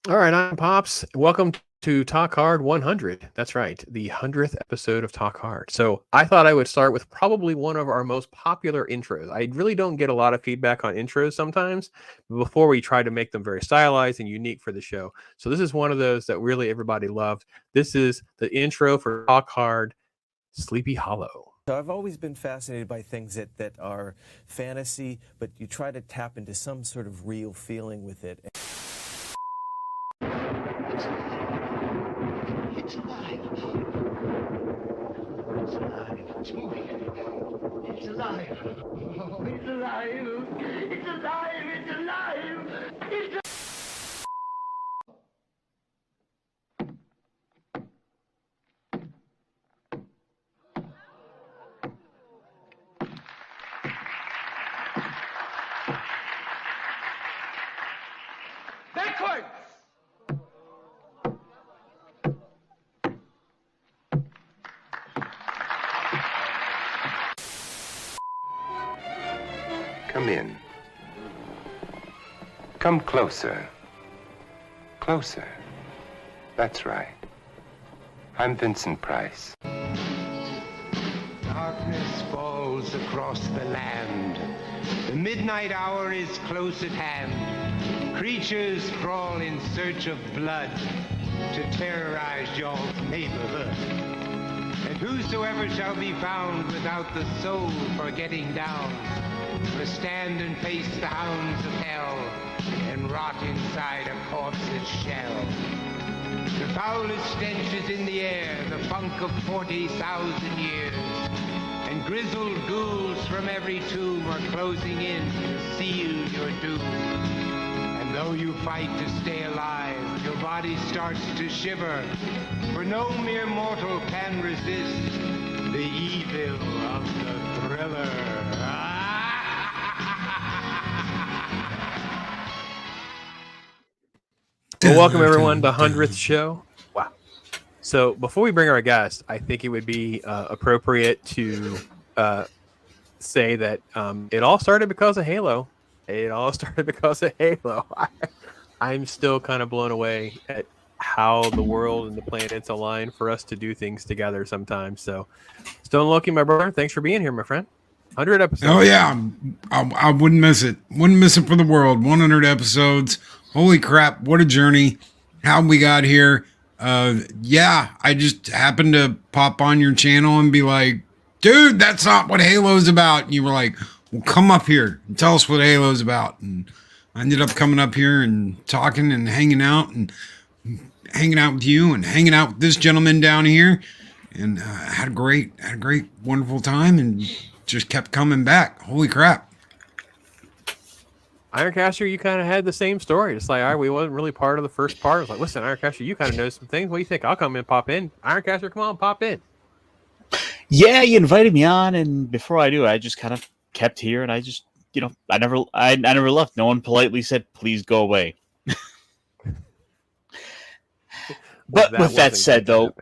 All right, I'm Pops. Welcome to Talk Hard 100. That's right, the 100th episode of Talk Hard. So I thought I would start with probably one of our most popular intros. I really don't get a lot of feedback on intros sometimes, but before we try to make them very stylized and unique for the show. So this is one of those that really everybody loved. This is the intro for Talk Hard, Sleepy Hollow. So I've always been fascinated by things that are fantasy, but you try to tap into some sort of real feeling with it. It's alive. It's alive. It's moving. It's alive. Oh, it's alive. It's alive. It's alive. It's alive. Backwards! Come in. Come closer. Closer. That's right. I'm Vincent Price. Darkness falls across the land. The midnight hour is close at hand. Creatures crawl in search of blood to terrorize y'all's neighborhood. And whosoever shall be found without the soul for getting down must stand and face the hounds of hell and rot inside a corpse's shell. The foulest stench is in the air, the funk of 40,000 years. And grizzled ghouls from every tomb are closing in to seal your doom. And though you fight to stay alive, your body starts to shiver. For no mere mortal can resist the evil of the thriller. Well, welcome everyone to the 100th show. Wow. So before we bring our guest, I think it would be appropriate to say that it all started because of Halo. It all started because of Halo. I'm still kind of blown away at how the world and the planets align for us to do things together sometimes. So, Stone Loki, my brother, thanks for being here, my friend. 100 episodes. Oh yeah, I wouldn't miss it. Wouldn't miss it for the world. 100 episodes. Holy crap! What a journey. How we got here. Yeah, I just happened to pop on your channel and be like, dude, that's not what Halo's about. And you were like, well, come up here and tell us what Halo's about. And I ended up coming up here and talking and hanging out with you and hanging out with this gentleman down here. And had a great, wonderful time and just kept coming back. Holy crap. Ironcaster, you kind of had the same story. It's like, all right, we wasn't really part of the first part. It's like, listen, Ironcaster, you kind of know some things. What do you think? I'll come in, pop in. Ironcaster, come on, pop in. Yeah, you invited me on, and before I do, I just kind of kept here, and I just, I never left. No one politely said, please go away. But with that said, though,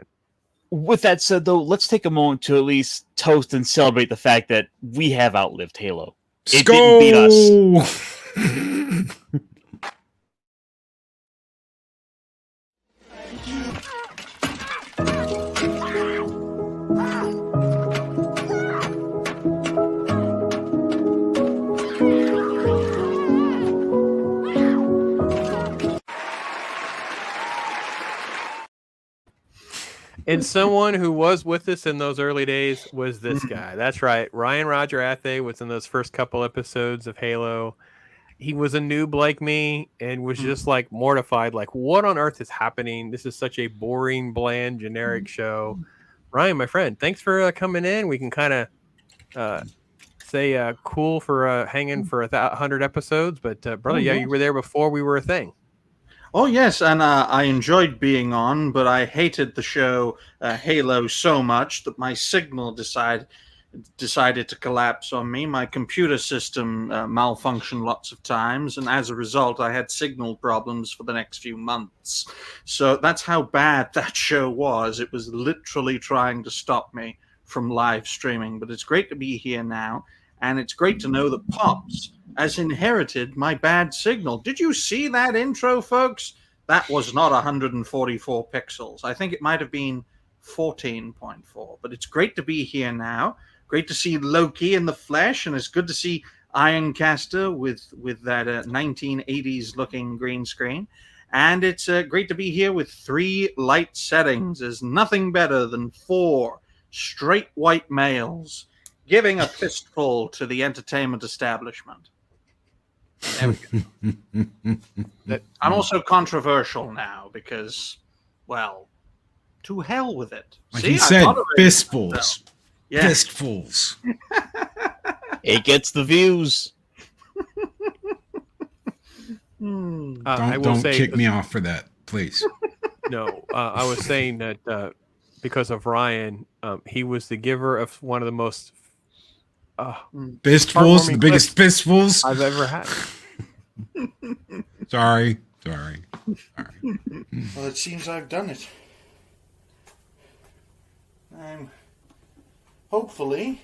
let's take a moment to at least toast and celebrate the fact that we have outlived Halo. It didn't beat us. And someone who was with us in those early days was this guy. That's right. Ryan Roger Athay was in those first couple episodes of Halo. He was a noob like me and was just like mortified. Like, what on earth is happening? This is such a boring, bland, generic show. Ryan, my friend, thanks for coming in. We can kind of say cool for hanging for 100 episodes. But brother, yeah, you were there before we were a thing. Oh, yes, and I enjoyed being on, but I hated the show Halo so much that my signal decided to collapse on me. My computer system malfunctioned lots of times, and as a result, I had signal problems for the next few months. So that's how bad that show was. It was literally trying to stop me from live streaming, but it's great to be here now, and it's great to know that Pops has inherited my bad signal. Did you see that intro, folks? that was not 144 pixels. I think it might have been 14.4. But it's great to be here now. Great to see Loki in the flesh, and it's good to see Ironcaster with that 1980s looking green screen. And it's great to be here with 3 light settings. There's nothing better than 4 straight white males giving a fistful to the entertainment establishment. There we go. I'm also controversial now because, well, to hell with it. Like See, he said, fistfuls. myself. Yeah. Fistfuls. It gets the views. Don't kick me off for that, please. No, I was saying that because of Ryan, he was the giver of one of the most fistfuls, the biggest fistfuls I've ever had. Sorry. Well, it seems I've done it. Hopefully,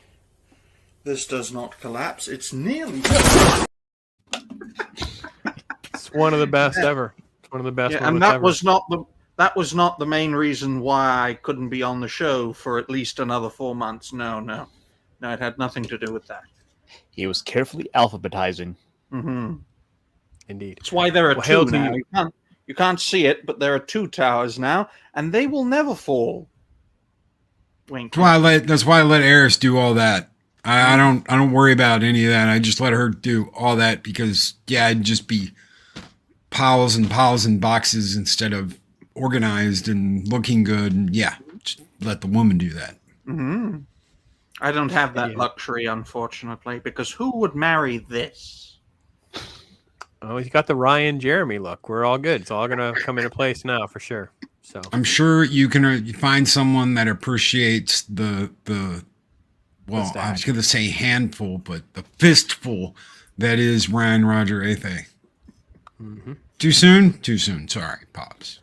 this does not collapse. It's nearly. It's one of the best ever. It's one of the best. Yeah, and that was not the main reason why I couldn't be on the show for at least another 4 months. No, it had nothing to do with that. He was carefully alphabetizing. Mm-hmm. Indeed. That's why there are 2 now. You can't see it, but there are 2 towers now, and they will never fall. Wink. That's why I let Eris do all that. I don't worry about any of that. I just let her do all that because it'd just be piles and piles and boxes instead of organized and looking good. And just let the woman do that. Mm-hmm. I don't have that luxury, unfortunately, because who would marry this? Oh, he's got the Ryan Jeremy look. We're all good. It's all going to come into place now for sure. So I'm sure you can find someone that appreciates the well, I was going to say handful, but the fistful that is Ryan Roger Athay. Mm-hmm. Too soon? Too soon. Sorry, Pops.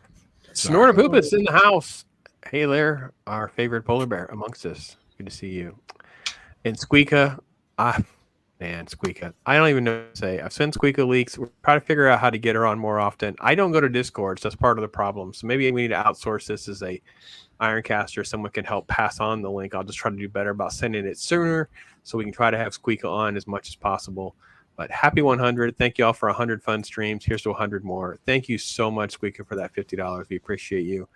Snortapoopus in the house. Hey there, our favorite polar bear amongst us. Good to see you. And Squeaka, Squeaka. I don't even know what to say. I've sent Squeaka leaks. We're trying to figure out how to get her on more often. I don't go to Discord, so that's part of the problem. So maybe we need to outsource this as a Ironcaster. Someone can help pass on the link. I'll just try to do better about sending it sooner so we can try to have Squeaka on as much as possible. But happy 100. Thank you all for 100 fun streams. Here's to 100 more. Thank you so much, Squeaka, for that $50. We appreciate you.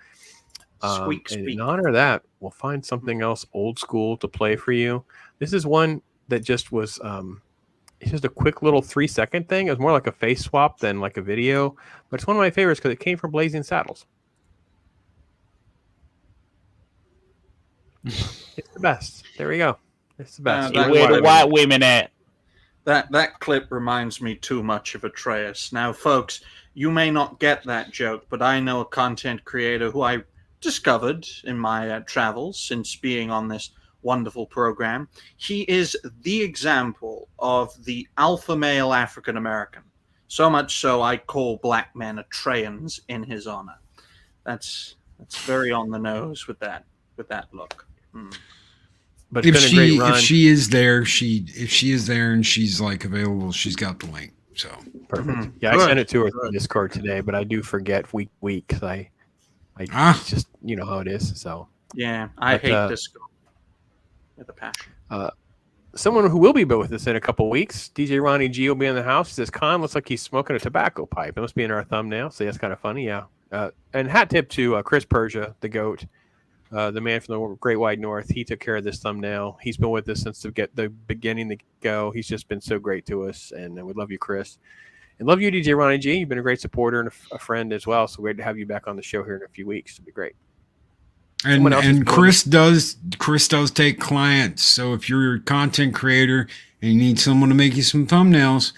Squeak. And in honor of that, we'll find something else old school to play for you. This is one that just was it's just a quick little 3-second thing. It was more like a face swap than like a video, but it's one of my favorites because it came from Blazing Saddles. It's the best. There we go. It's the best. Where the white women at? That clip reminds me too much of Atreus. Now, folks, you may not get that joke, but I know a content creator who I discovered in my travels since being on this wonderful program. He is the example of the alpha male African American. So much so I call black men Atreyans in his honor. That's very on the nose with that look. But if she is there and she's like available, she's got the link. So perfect. Yeah, I sent it to her through Discord today, but I do forget week because I just how it is. So yeah, I hate Discord with a passion. Someone who will be with us in a couple weeks, DJ Ronnie G will be in the house. He says Khan looks like he's smoking a tobacco pipe. It must be in our thumbnail, so that's kind of funny. Yeah. And hat tip to Chris Persia, the GOAT. The man from the Great White North, he took care of this thumbnail. He's been with us since the beginning to go. He's just been so great to us, and we love you, Chris. And love you, DJ Ronnie G. You've been a great supporter and a friend as well, so great to have you back on the show here in a few weeks. It'll be great. And Chris does take clients, so if you're a content creator and you need someone to make you some thumbnails,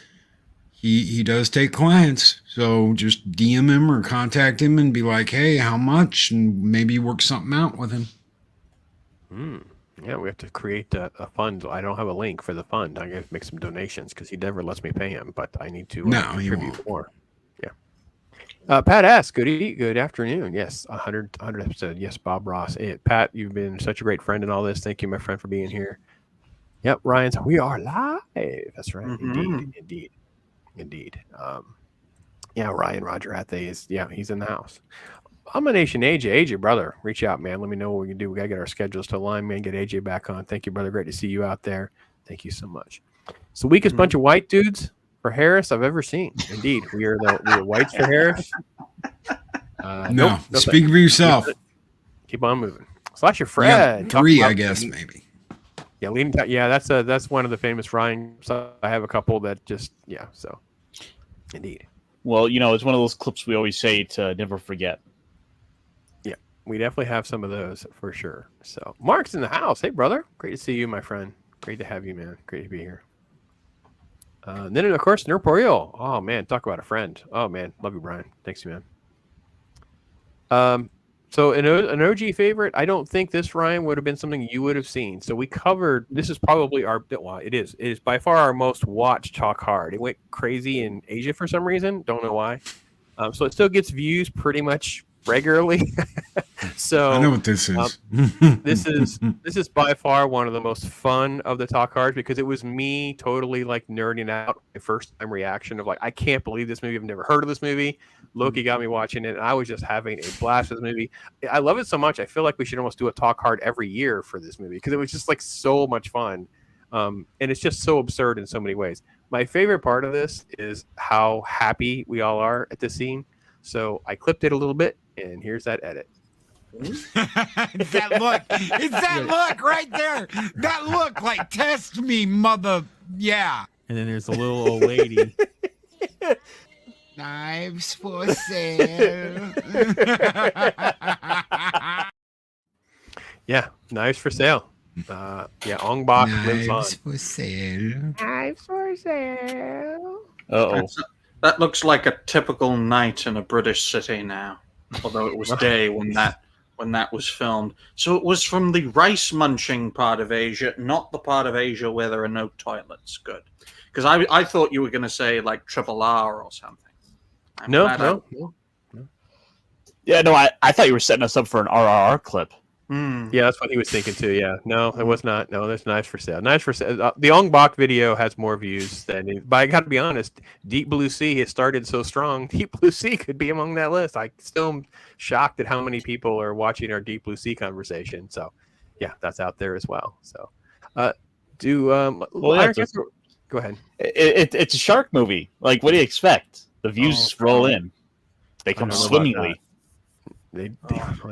he does take clients. So just DM him or contact him and be like, hey, how much? And maybe work something out with him. Yeah, we have to create a fund. I don't have a link for the fund. I got to make some donations because he never lets me pay him, but I need to contribute more. Yeah. Pat asks, good afternoon. Yes, 100 episode. Yes, Bob Ross. Pat, you've been such a great friend in all this. Thank you, my friend, for being here. Yep, Ryan's. We are live. That's right. Indeed. Yeah, Ryan Roger Athay is, he's in the house. I'm a Nation AJ. AJ, brother, reach out, man. Let me know what we can do. We got to get our schedules to align, man. Get AJ back on. Thank you, brother. Great to see you out there. Thank you so much. It's the weakest bunch of white dudes for Harris I've ever seen. Indeed, we are the whites for Harris. No, speak for yourself. Keep on moving. Slash your Fred. Yeah, 3, I guess, maybe. Yeah, leading. That's one of the famous Ryan. So I have a couple that just So, indeed. Well, it's one of those clips we always say to never forget. Yeah, we definitely have some of those for sure. So, Mark's in the house. Hey, brother. Great to see you, my friend. Great to have you, man. Great to be here. Then, of course, Nurporeal. Oh, man. Talk about a friend. Oh, man. Love you, Brian. Thanks, man. So an OG favorite, I don't think this, Ryan, would have been something you would have seen. So we covered, this is probably it is by far our most watched Talk Hard. It went crazy in Asia for some reason. Don't know why. So it still gets views pretty much regularly. So I know what this is. This is by far one of the most fun of the Talk Hards because it was me totally like nerding out. My first time reaction of like, I can't believe this movie. I've never heard of this movie. Loki got me watching it, and I was just having a blast with the movie. I love it so much. I feel like we should almost do a Talk Hard every year for this movie because it was just like so much fun. And it's just so absurd in so many ways. My favorite part of this is how happy we all are at this scene. So I clipped it a little bit, and here's that edit. It's that look. It's that look right there. That look like test me, mother. Yeah. And then there's a little old lady. Knives for sale. Yeah, knives for sale. Ong Bak lives on. Knives for sale. Knives for sale. Uh-oh. That looks like a typical night in a British city now, although it was day when that was filmed. So it was from the rice munching part of Asia, not the part of Asia where there are no toilets. Good, because I thought you were going to say like Triple R or something. No. Yeah, no, I thought you were setting us up for an RRR clip. Yeah, that's what he was thinking too. Yeah, no, it was not. No, there's knives for sale. Knives for sale. The Ong Bak video has more views than. But I got to be honest, Deep Blue Sea has started so strong. Deep Blue Sea could be among that list. I still am shocked at how many people are watching our Deep Blue Sea conversation. So, yeah, that's out there as well. So, go ahead. It's a shark movie. Like, what do you expect? The views roll in. They come swimmingly. They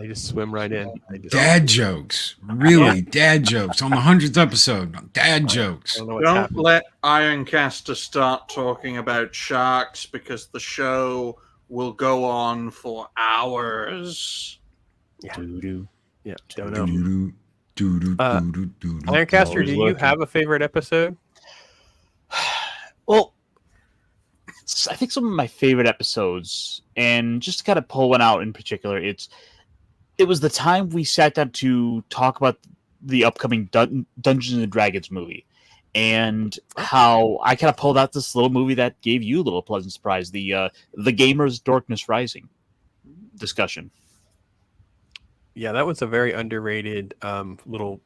just swim right in. Dad jokes. Really, dad jokes. On the 100th episode, dad jokes. Don't let Ironcaster start talking about sharks because the show will go on for hours. Yeah. Yeah, don't know. Ironcaster, Ironcaster, do you have a favorite episode? Well, I think some of my favorite episodes, and just to kind of pull one out in particular, it was the time we sat down to talk about the upcoming Dungeons and Dragons movie, and how I kind of pulled out this little movie that gave you a little pleasant surprise, the Gamers Darkness Rising discussion. Yeah, that was a very underrated little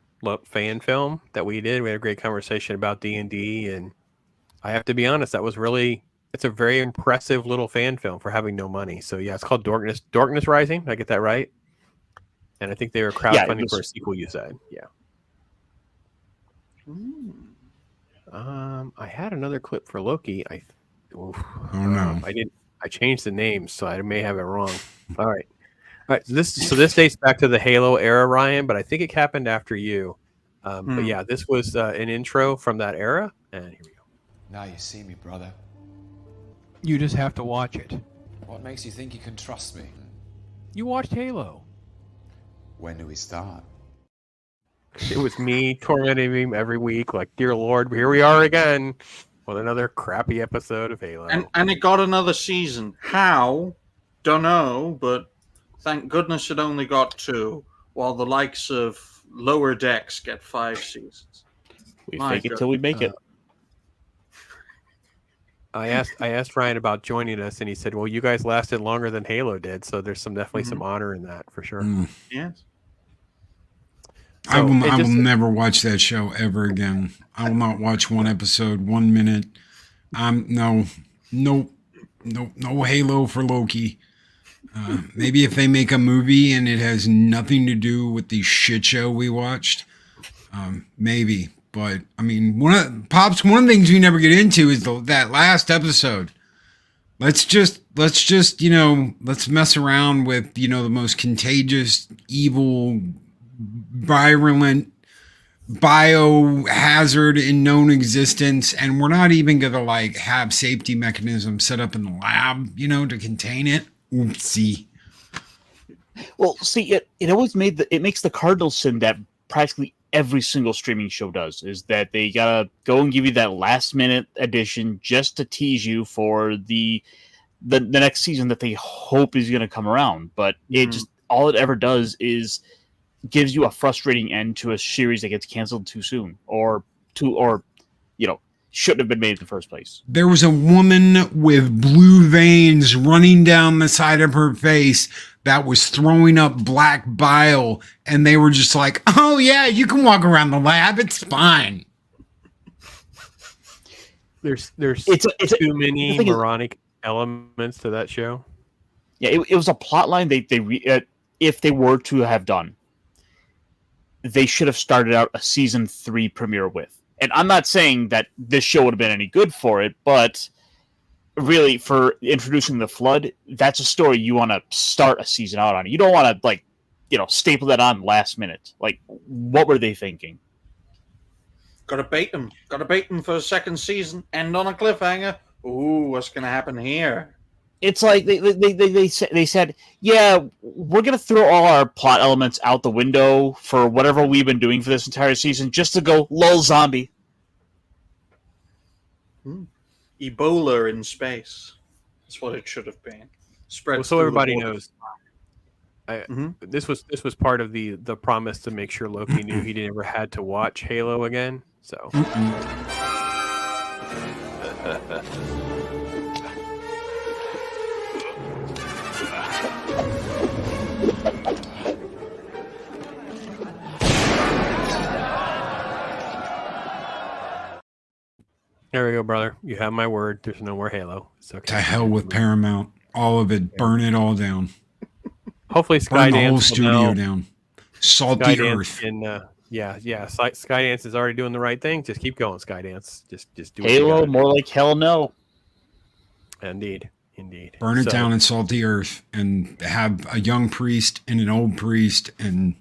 fan film that we did. We had a great conversation about D&D, and I have to be honest, it's a very impressive little fan film for having no money. So yeah, it's called Darkness Rising. Did I get that right? And I think they were crowdfunding for a sequel, you said. Yeah. I had another clip for Loki. Oh no. I changed the name, so I may have it wrong. All right. So this dates back to the Halo era, Ryan, but I think it happened after you. But yeah, this was an intro from that era, and here we go. Now you see me, brother. You just have to watch it. What makes you think you can trust me? You watched Halo. When do we start? It was me tormenting him every week, like, dear Lord, here we are again with another crappy episode of Halo. And it got another season. How? Don't know, but thank goodness it only got 2, while the likes of Lower Decks get 5 seasons. We fake it till we make it. I asked Ryan about joining us, and he said, "Well, you guys lasted longer than Halo did, so there's definitely some honor in that for sure." Yes. I will never watch that show ever again. I will not watch one episode, 1 minute. Nope. no Halo for Loki. Maybe if they make a movie and it has nothing to do with the shit show we watched, maybe. But I mean, one of the things we never get into is that last episode. Let's just let's mess around with the most contagious, evil, virulent biohazard in known existence, and we're not even gonna like have safety mechanisms set up in the lab, to contain it. Oopsie. Well, see, it always makes the cardinal sin that practically every single streaming show does, is that they gotta go and give you that last minute addition just to tease you for the next season that they hope is gonna come around. But it just all it ever does is gives you a frustrating end to a series that gets canceled too soon, or shouldn't have been made in the first place. There was a woman with blue veins running down the side of her face that was throwing up black bile, and they were just like, "Oh yeah, you can walk around the lab, it's fine." There's too many moronic elements to that show. Yeah, it was a plot line if they were to have done, they should have started out a season 3 premiere with. And I'm not saying that this show would have been any good for it, but really, for introducing the Flood, that's a story you want to start a season out on. You don't want to, staple that on last minute. Like, what were they thinking? Got to bait them. Got to bait them for a second season. End on a cliffhanger. Ooh, what's going to happen here? It's like they said, yeah, we're going to throw all our plot elements out the window for whatever we've been doing for this entire season just to go lol zombie. Ebola in space. That's what it should have been. Spread. So everybody knows. This was part of the promise to make sure Loki knew he never had to watch Halo again. So. There we go, brother. You have my word. There's no more Halo. It's okay. To hell with Paramount. All of it. Burn it all down. Hopefully Burn Skydance the whole studio down. Salt the earth. Skydance is already doing the right thing. Just keep going, Skydance. Just do Halo, more like hell no. Indeed. Burn it down and salt the earth, and have a young priest and an old priest, and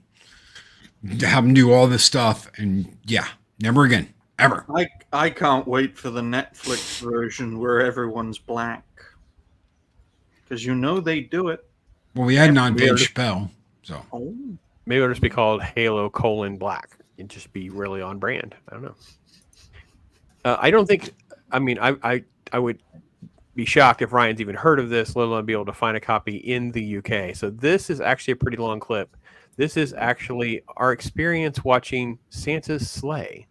have them do all this stuff. And yeah, never again. Ever. I can't wait for the Netflix version where everyone's black. Because they do it. Well, we had not Dave Chappelle, so. Oh. Maybe it'll just be called Halo: Black. It'd just be really on brand. I don't know. I don't think. I mean, I would be shocked if Ryan's even heard of this, let alone be able to find a copy in the UK. So this is actually a pretty long clip. This is actually our experience watching Santa's Sleigh.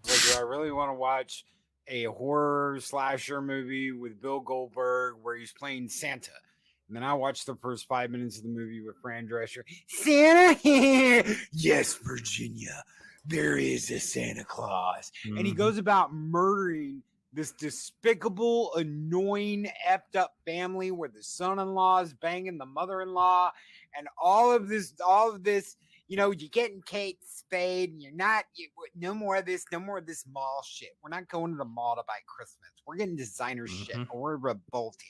Like, do I really want to watch a horror slasher movie with Bill Goldberg where he's playing Santa? And then I watched the first 5 minutes of the movie with Fran Drescher. Santa here! Yes, Virginia, there is a Santa Claus. Mm-hmm. And he goes about murdering this despicable, annoying, effed up family where the son-in-law is banging the mother-in-law, and all of this, you're getting Kate Spade, and no more of this mall shit. We're not going to the mall to buy Christmas. We're getting designer shit, and we're revolting.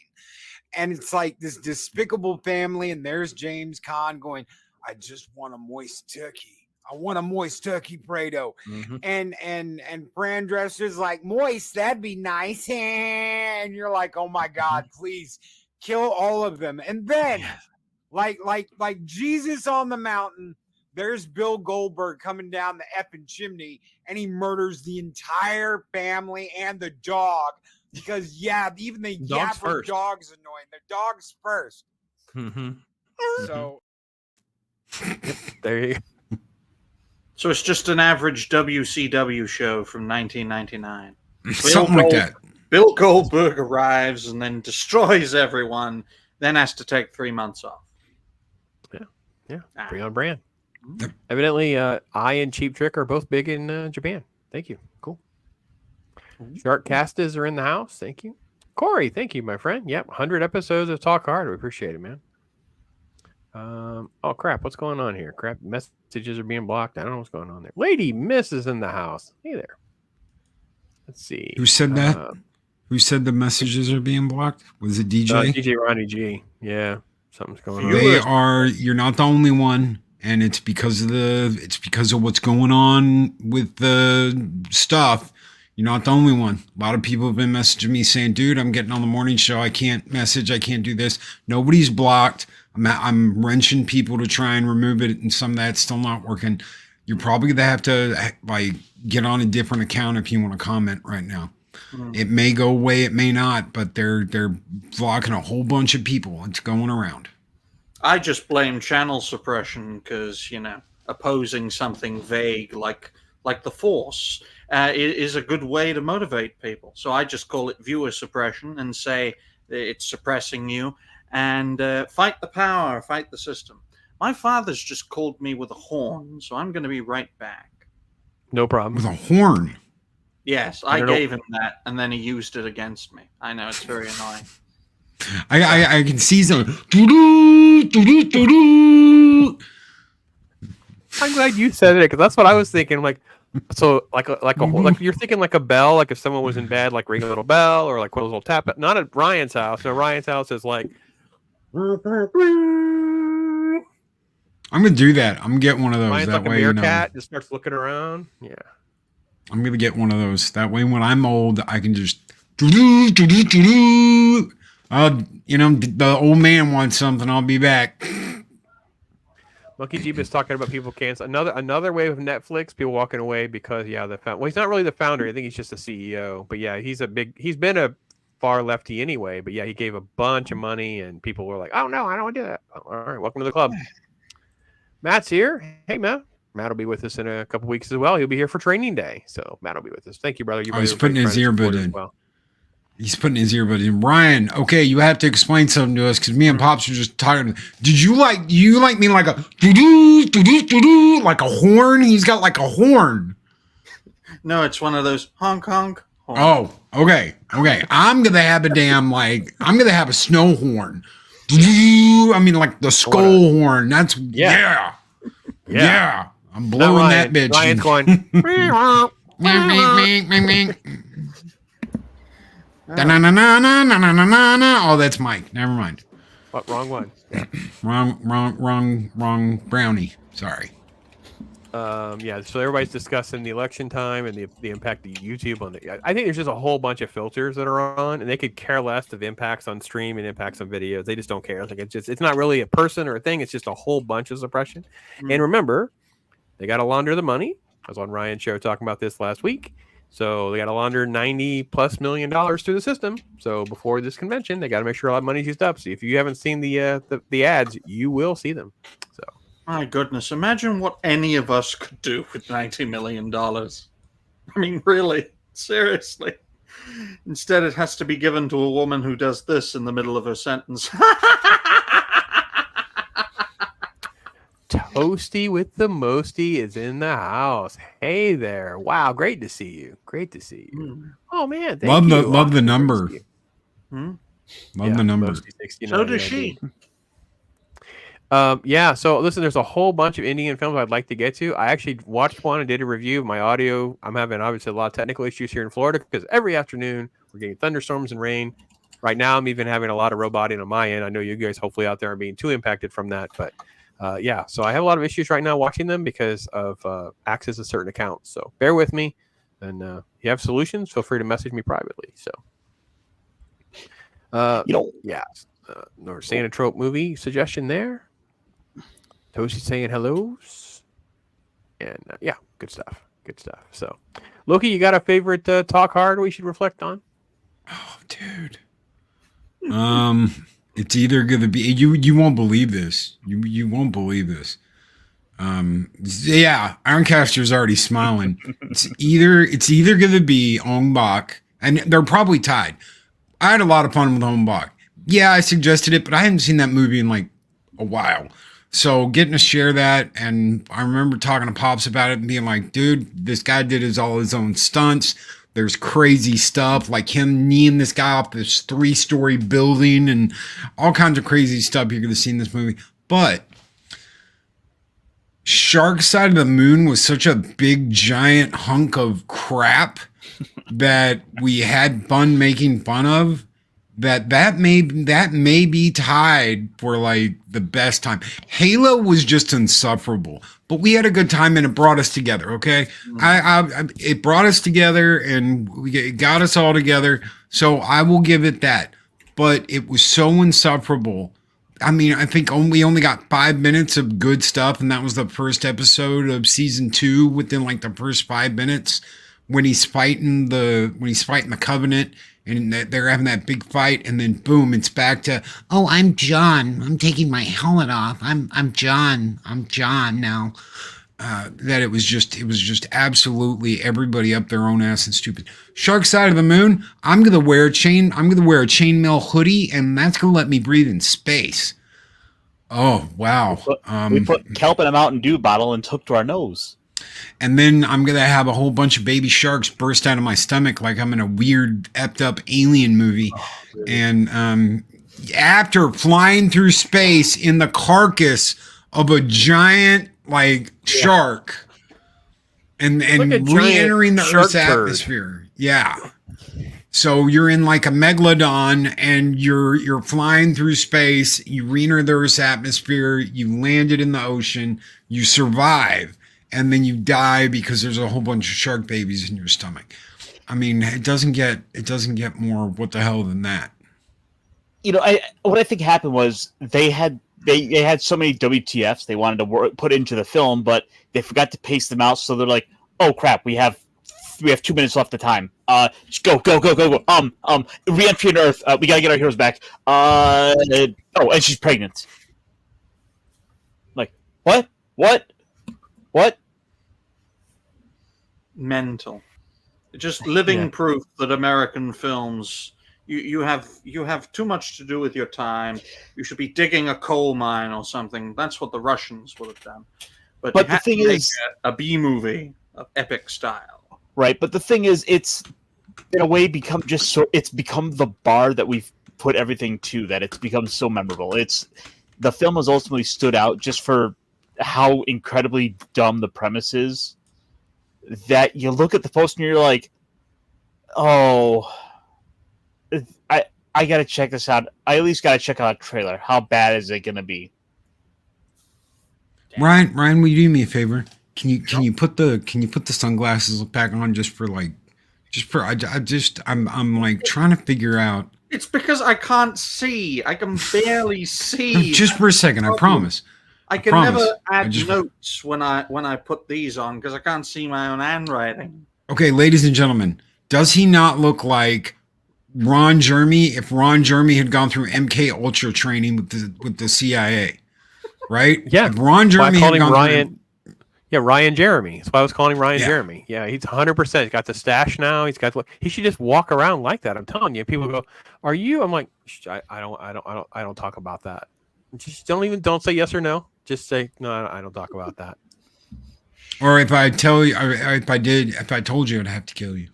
And it's like this despicable family, and there's James Caan going, I just want a moist turkey. I want a moist turkey, Fredo. Mm-hmm. And Fran Drescher's like, moist, that'd be nice. And you're like, oh my God, please kill all of them. And then, like Jesus on the mountain, there's Bill Goldberg coming down the effing chimney, and he murders the entire family and the dog. Because, even the yapper dog's annoying. The dog's first. Mm-hmm. So. There you go. So it's just an average WCW show from 1999. Something like that. Bill Goldberg arrives and then destroys everyone, then has to take 3 months off. Yeah. Pretty on brand. Evidently, I and Cheap Trick are both big in Japan. Thank you. Cool. Shark Castas are in the house. Thank you. Corey, thank you, my friend. Yep, 100 episodes of Talk Hard. We appreciate it, man. Oh crap, what's going on here? Crap, messages are being blocked. I don't know what's going on there. Lady Miss is in the house. Hey there. Let's see. Who said that? Who said the messages are being blocked? Was it DJ? DJ Ronnie G. Yeah, something's going on. They are. You're not the only one, and it's because of what's going on with the stuff. You're not the only one. A lot of people have been messaging me saying, "Dude, I'm getting on the morning show. I can't message. I can't do this." Nobody's blocked. I'm wrenching people to try and remove it, and some of that's still not working. You're probably gonna have to get on a different account if you want to comment right now. It may go away, it may not, but they're blocking a whole bunch of people. It's going around. I just blame channel suppression because, opposing something vague like the Force is a good way to motivate people. So I just call it viewer suppression and say it's suppressing you, and fight the power, fight the system. My father's just called me with a horn, so I'm going to be right back. No problem. With a horn? Yes, I gave him that, and then he used it against me. I know, it's very annoying. I can see some. I'm glad you said it because that's what I was thinking. Like you're thinking like a bell, like if someone was in bed, like ring a little bell or like one of those little tap. Not at Ryan's house. No, Ryan's house is like. I'm gonna do that. I'm gonna get one of those. Ryan's that like way, a meerkat just starts looking around. Yeah. I'm gonna get one of those. That way, when I'm old, I can just. The old man wants something. I'll be back. Monkey Jeep is talking about people cancel another wave of Netflix. People walking away because he's not really the founder. I think he's just the CEO. But yeah, he's been a far lefty anyway. But yeah, he gave a bunch of money, and people were like, "Oh no, I don't want to do that." All right, welcome to the club. Matt's here. Hey, Matt. Matt will be with us in a couple weeks as well. He'll be here for training day. So Matt will be with us. Thank you, brother. He's putting his earbud in. He's putting his earbud in. Ryan, okay, you have to explain something to us because me and Pops are just talking. Did you like me like a doo-doo, like a horn? He's got like a horn. No, it's one of those honk honk. Horn. Oh, okay. I'm gonna have a snow horn. I mean, like the skull horn. That's yeah. I'm blowing that bitch. Ryan's going. Oh, that's Mike. Never mind. What? Wrong one. Yeah. Wrong brownie. Sorry. Yeah. So everybody's discussing the election time and the impact of YouTube on the. I think there's just a whole bunch of filters that are on, and they could care less of impacts on stream and impacts on videos. They just don't care. Like it's not really a person or a thing. It's just a whole bunch of suppression. And remember, they got to launder the money. I was on Ryan's show talking about this last week. So they got to launder $90+ million through the system. So before this convention, they got to make sure all that money's used up. So if you haven't seen the ads, you will see them. So my goodness, imagine what any of us could do with $90 million. I mean, really, seriously. Instead, it has to be given to a woman who does this in the middle of her sentence. Toasty with the Mosty is in the house. Hey there. Wow, great to see you. Oh man, love the number. Love the number. So does she. Yeah, so listen, there's a whole bunch of Indian films I'd like to get to. I actually watched one and did a review of my audio. I'm having obviously a lot of technical issues here in Florida because every afternoon we're getting thunderstorms and rain. Right now I'm even having a lot of roboting on my end. I know you guys hopefully out there are being too impacted from that, but yeah, so I have a lot of issues right now watching them because of access to certain accounts. So bear with me, and if you have solutions, feel free to message me privately. So, or Sanatrope movie suggestion there. Toshi saying hellos, and yeah, good stuff. So, Loki, you got a favorite talk hard we should reflect on? Oh, dude. It's either gonna be you won't believe this. You won't believe this. Yeah, Ironcaster's already smiling. It's either gonna be Ong Bak, and they're probably tied. I had a lot of fun with Ong Bak. Yeah, I suggested it, but I hadn't seen that movie in like a while. So getting to share that, and I remember talking to Pops about it and being like, dude, this guy did all his own stunts. There's crazy stuff like him kneeing this guy off this 3-story building and all kinds of crazy stuff you're going to see in this movie. But Shark Side of the Moon was such a big, giant hunk of crap that we had fun making fun of. That may be tied for like the best time. Halo was just insufferable, but we had a good time and it brought us together. Okay, it brought us together and it got us all together. So I will give it that. But it was so insufferable. I mean, I think we only got 5 minutes of good stuff, and that was the first episode of season 2. Within like the first 5 minutes, when he's fighting the Covenant. And they're having that big fight, and then boom, it's back to, oh, I'm John. I'm taking my helmet off. I'm John. I'm John now. That it was just absolutely everybody up their own ass and stupid. Shark Side of the Moon. I'm gonna wear a chainmail hoodie, and that's gonna let me breathe in space. Oh wow. We put kelp in a Mountain Dew bottle and took to our nose. And then I'm going to have a whole bunch of baby sharks burst out of my stomach like I'm in a weird, effed up alien movie. Oh, really? And after flying through space in the carcass of a giant, shark and re-entering the Earth's atmosphere. Yeah. So you're in like a megalodon and you're flying through space. You re-enter the Earth's atmosphere. You landed in the ocean. You survive. And then you die because there's a whole bunch of shark babies in your stomach. I mean, it doesn't get more what the hell than that. You know, what I think happened was they had so many WTFs they wanted to put into the film, but they forgot to pace them out. So they're like, "Oh crap, we have 2 minutes left of time. Just go. Re-entry on Earth. We gotta get our heroes back. And she's pregnant. Like what? Mental. Just living proof that American films, you have too much to do with your time. You should be digging a coal mine or something. That's what the Russians would have done. But the thing is, a B movie of epic style, right? But the thing is, it's in a way become the bar that we've put everything to. That it's become so memorable. The film has ultimately stood out just for how incredibly dumb the premise is. That you look at the poster and you're like, oh, I gotta check this out. I at least gotta check out a trailer. How bad is it gonna be? Ryan, will you do me a favor? Can you put the sunglasses back on I'm like trying to figure out. It's because I can't see. I can barely see. Just for a second, I promise. I can never add notes when I put these on because I can't see my own handwriting. Okay, ladies and gentlemen, does he not look like Ron Jeremy if Ron Jeremy had gone through MK Ultra training with the CIA? Right? Yeah. If Ron Jeremy had gone Ryan. Yeah, Ryan Jeremy. That's why I was calling him Ryan Jeremy. Yeah, he's 100%. He's got the stash now. He should just walk around like that. I'm telling you. People go, "Are you?" I'm like, I don't talk about that. Just don't say yes or no. Just say no. I don't talk about that. Or if I told you, I'd have to kill you.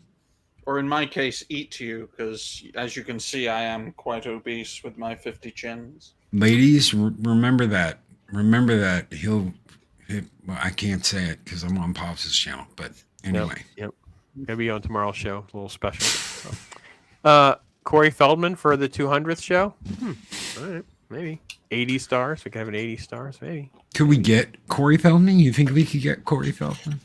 Or in my case, eat you, because as you can see, I am quite obese with my 50 chins. Ladies, remember that. Remember that well, I can't say it because I'm on Pops' channel, but anyway. Yep. Gonna be on tomorrow's show, a little special. So. Corey Feldman for the 200th show. All right, maybe 80 stars. We could have an 80 stars, maybe. Could we get Corey Feldman? You think we could get Corey Feldman?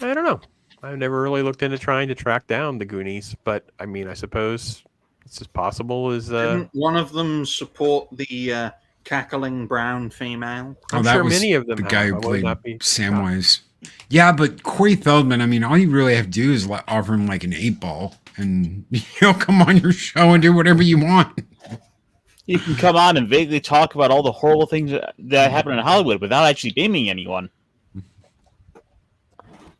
I don't know. I've never really looked into trying to track down the Goonies, but I mean, I suppose it's as possible as. Didn't one of them support the cackling brown female? I'm sure many of them. The guy who played Samwise. Yeah, but Corey Feldman. I mean, all you really have to do is offer him like an 8-ball, and he'll come on your show and do whatever you want. You can come on and vaguely talk about all the horrible things that happen in Hollywood without actually naming anyone.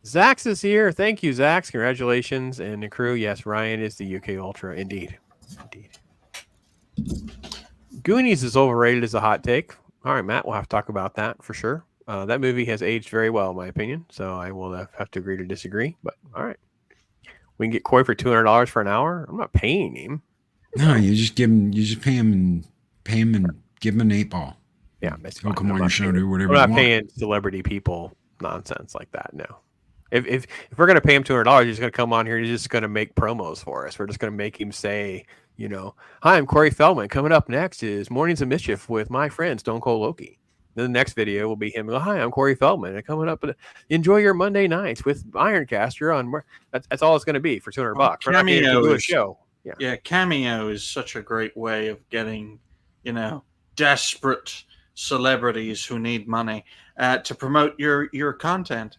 Zax is here. Thank you, Zax. Congratulations. And the crew, yes, Ryan is the UK Ultra. Indeed. Goonies is overrated as a hot take. All right, Matt, we'll have to talk about that for sure. That movie has aged very well, in my opinion, so I will have to agree to disagree. But all right. We can get Corey for $200 for an hour. I'm not paying him. No, you just pay him and give him an 8-ball. Yeah, he'll come on your show, do whatever. I'm not you want. paying celebrity people nonsense like that. No. If we're gonna pay him $200, he's gonna come on here. He's just gonna make promos for us. We're just gonna make him say, "Hi, I'm Corey Feldman. Coming up next is Mornings of Mischief with my friend Stone Cold Loki." Then the next video will be him. Hi, I'm Corey Feldman, and coming up, enjoy your Monday nights with Ironcaster on. That's all it's gonna be for $200. We're not going to do a show. Yeah, Cameo is such a great way of getting, desperate celebrities who need money to promote your content.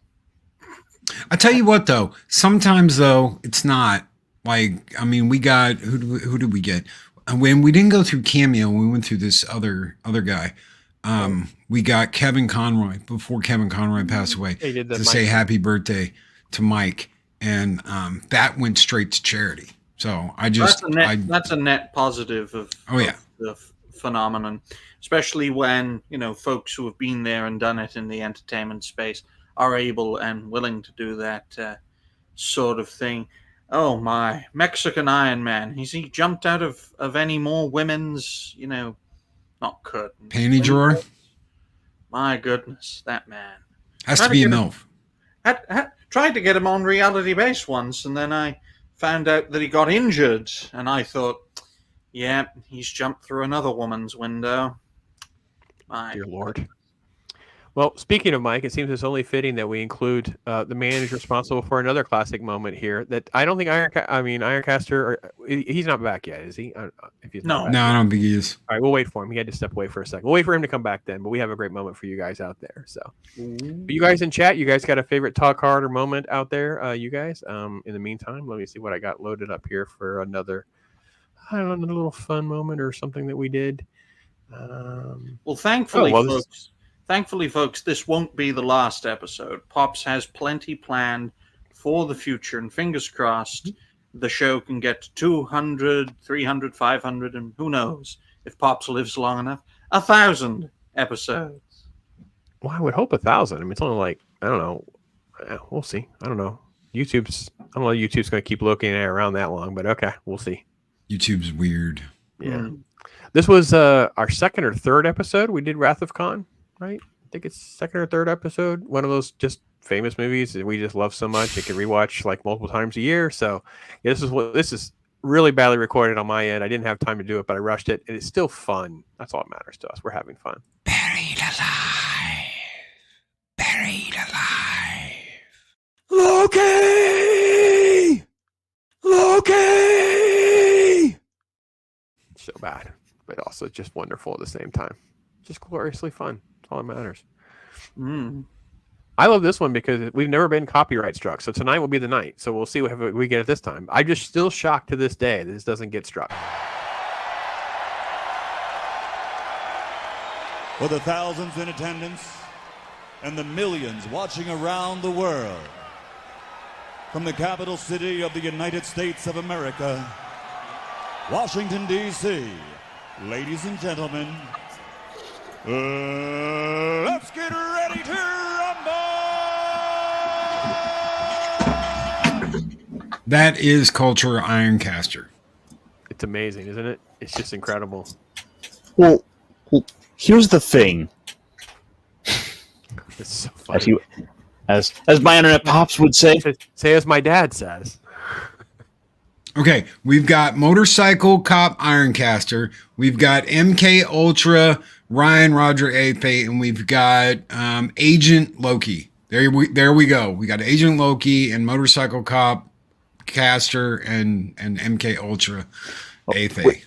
I tell you what, though, sometimes though it's not like, I mean, we got who did we get when we didn't go through Cameo? We went through this other guy. We got Kevin Conroy before Kevin Conroy passed away to say happy birthday to Mike, and that went straight to charity. So that's a net positive of the phenomenon, especially when folks who have been there and done it in the entertainment space are able and willing to do that sort of thing. Oh my, Mexican Iron Man. Has he jumped out of any more women's, not curtains, panty drawer? My goodness, that man. Has to be a MILF. Tried to get him on Reality Base once, and then I found out that he got injured, and I thought, yeah, he's jumped through another woman's window. My dear Lord. Well, speaking of Mike, it seems it's only fitting that we include the man who's responsible for another classic moment here. That I don't think Ironcaster, he's not back yet, is he? No, I don't think he is. All right, we'll wait for him. He had to step away for a second. We'll wait for him to come back then. But we have a great moment for you guys out there. So, but you guys in chat, you guys got a favorite talk harder moment out there? You guys. In the meantime, let me see what I got loaded up here for another. I don't know, a little fun moment or something that we did. Well, Thankfully, folks, this won't be the last episode. Pops has plenty planned for the future, and fingers crossed the show can get to 200, 300, 500, and who knows, if Pops lives long enough, 1,000 episodes. Well, I would hope 1,000. I mean, it's only like, I don't know. We'll see. I don't know. I don't know if YouTube's going to keep looking at it around that long, but okay, we'll see. YouTube's weird. Yeah. This was our second or third episode. We did Wrath of Khan. Right? I think it's second or third episode. One of those just famous movies that we just love so much. It can rewatch like multiple times a year. So yeah, this is really badly recorded on my end. I didn't have time to do it, but I rushed it. And it's still fun. That's all that matters to us. We're having fun. Buried alive. Buried alive. Loki! So bad, but also just wonderful at the same time. Just gloriously fun. All that matters. I love this one because we've never been copyright struck, so tonight will be the night. So we'll see what we get at this time. I'm just still shocked to this day that this doesn't get struck. For the thousands in attendance and the millions watching around the world, from the capital city of the United States of America, Washington, D.C., ladies and gentlemen, let's get ready to rumble! That is culture Ironcaster. It's amazing, isn't it? It's just incredible. Well, here's the thing. It's so funny. As my internet pops would say. Say as my dad says. Okay, we've got Motorcycle Cop Ironcaster, we've got MK Ultra Ryan Roger Athay, and we've got Agent Loki. There we go. We got Agent Loki and Motorcycle Cop Caster and MK Ultra Athay.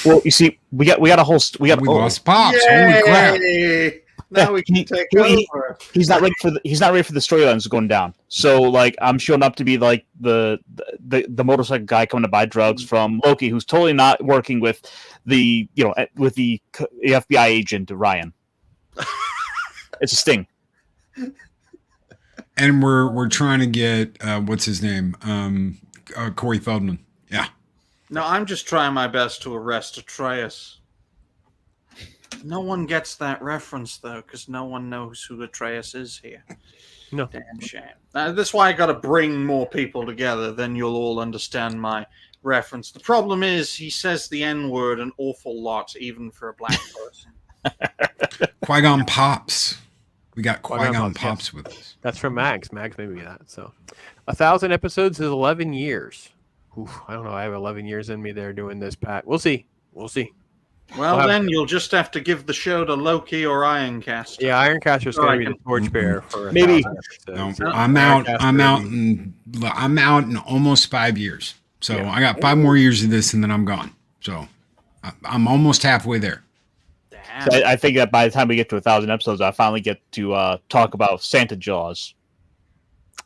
Well, you see, we lost Pops. Yay! Holy crap! Now we can take over. He's not ready for the storylines going down. So like I'm showing up to be like the motorcycle guy coming to buy drugs from Loki, who's totally not working with the FBI agent Ryan. It's a sting. And we're trying to get what's his name? Corey Feldman. Yeah. No, I'm just trying my best to arrest Atreus. No one gets that reference though, because no one knows who Atreus is here. No. Damn shame. That's why I got to bring more people together. Then you'll all understand my reference. The problem is he says the N-word an awful lot, even for a black person. Qui-Gon Pops. We got Qui-Gon Pops, Pops yes. with us. That's from Mags. Mags made me that. So 1,000 episodes is 11 years. Oof, I don't know. I have 11 years in me there doing this, Pat. We'll see. We'll see. Well, then you'll just have to give the show to Loki or Ironcaster. Yeah, Ironcaster's going to be the torchbearer for Maybe. 1,000 No, episodes. I'm out in almost 5 years. So I got 5 more years of this, and then I'm gone. So I'm almost halfway there. So I think that by the time we get to 1,000 episodes, I finally get to talk about Santa Jaws.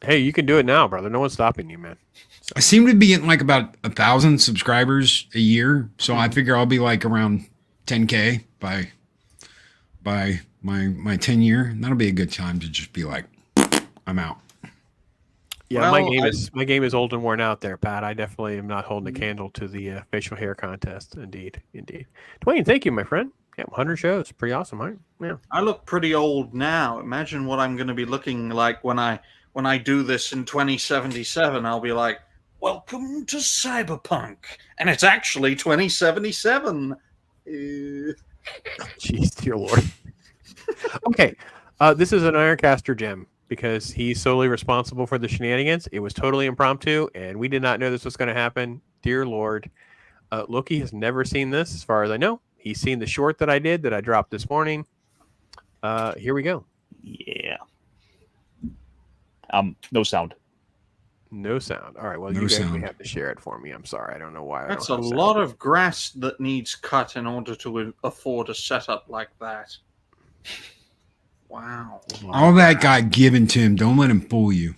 Hey, you can do it now, brother. No one's stopping you, man. I seem to be getting like about 1,000 subscribers a year, so I figure I'll be like around 10K by my 10 year. And that'll be a good time to just be like, I'm out. Yeah, Well, my game is old and worn out there, Pat. I definitely am not holding a candle to the facial hair contest. Indeed. Dwayne, thank you, my friend. Yeah, 100 shows. Pretty awesome, right? Yeah. I look pretty old now. Imagine what I'm going to be looking like when I do this in 2077. I'll be like, welcome to Cyberpunk. And it's actually 2077. Jeez, dear Lord. Okay. This is an Ironcaster gem because he's solely responsible for the shenanigans. It was totally impromptu, and we did not know this was going to happen. Dear Lord. Loki has never seen this, as far as I know. He's seen the short that I did that I dropped this morning. Here we go. Yeah. No sound. No sound. All right. Well, No you guys sound. may have to share it for me. I'm sorry. I don't know why. That's a lot of grass that needs cut in order to afford a setup like that. Wow. All that got given to him. Don't let him fool you.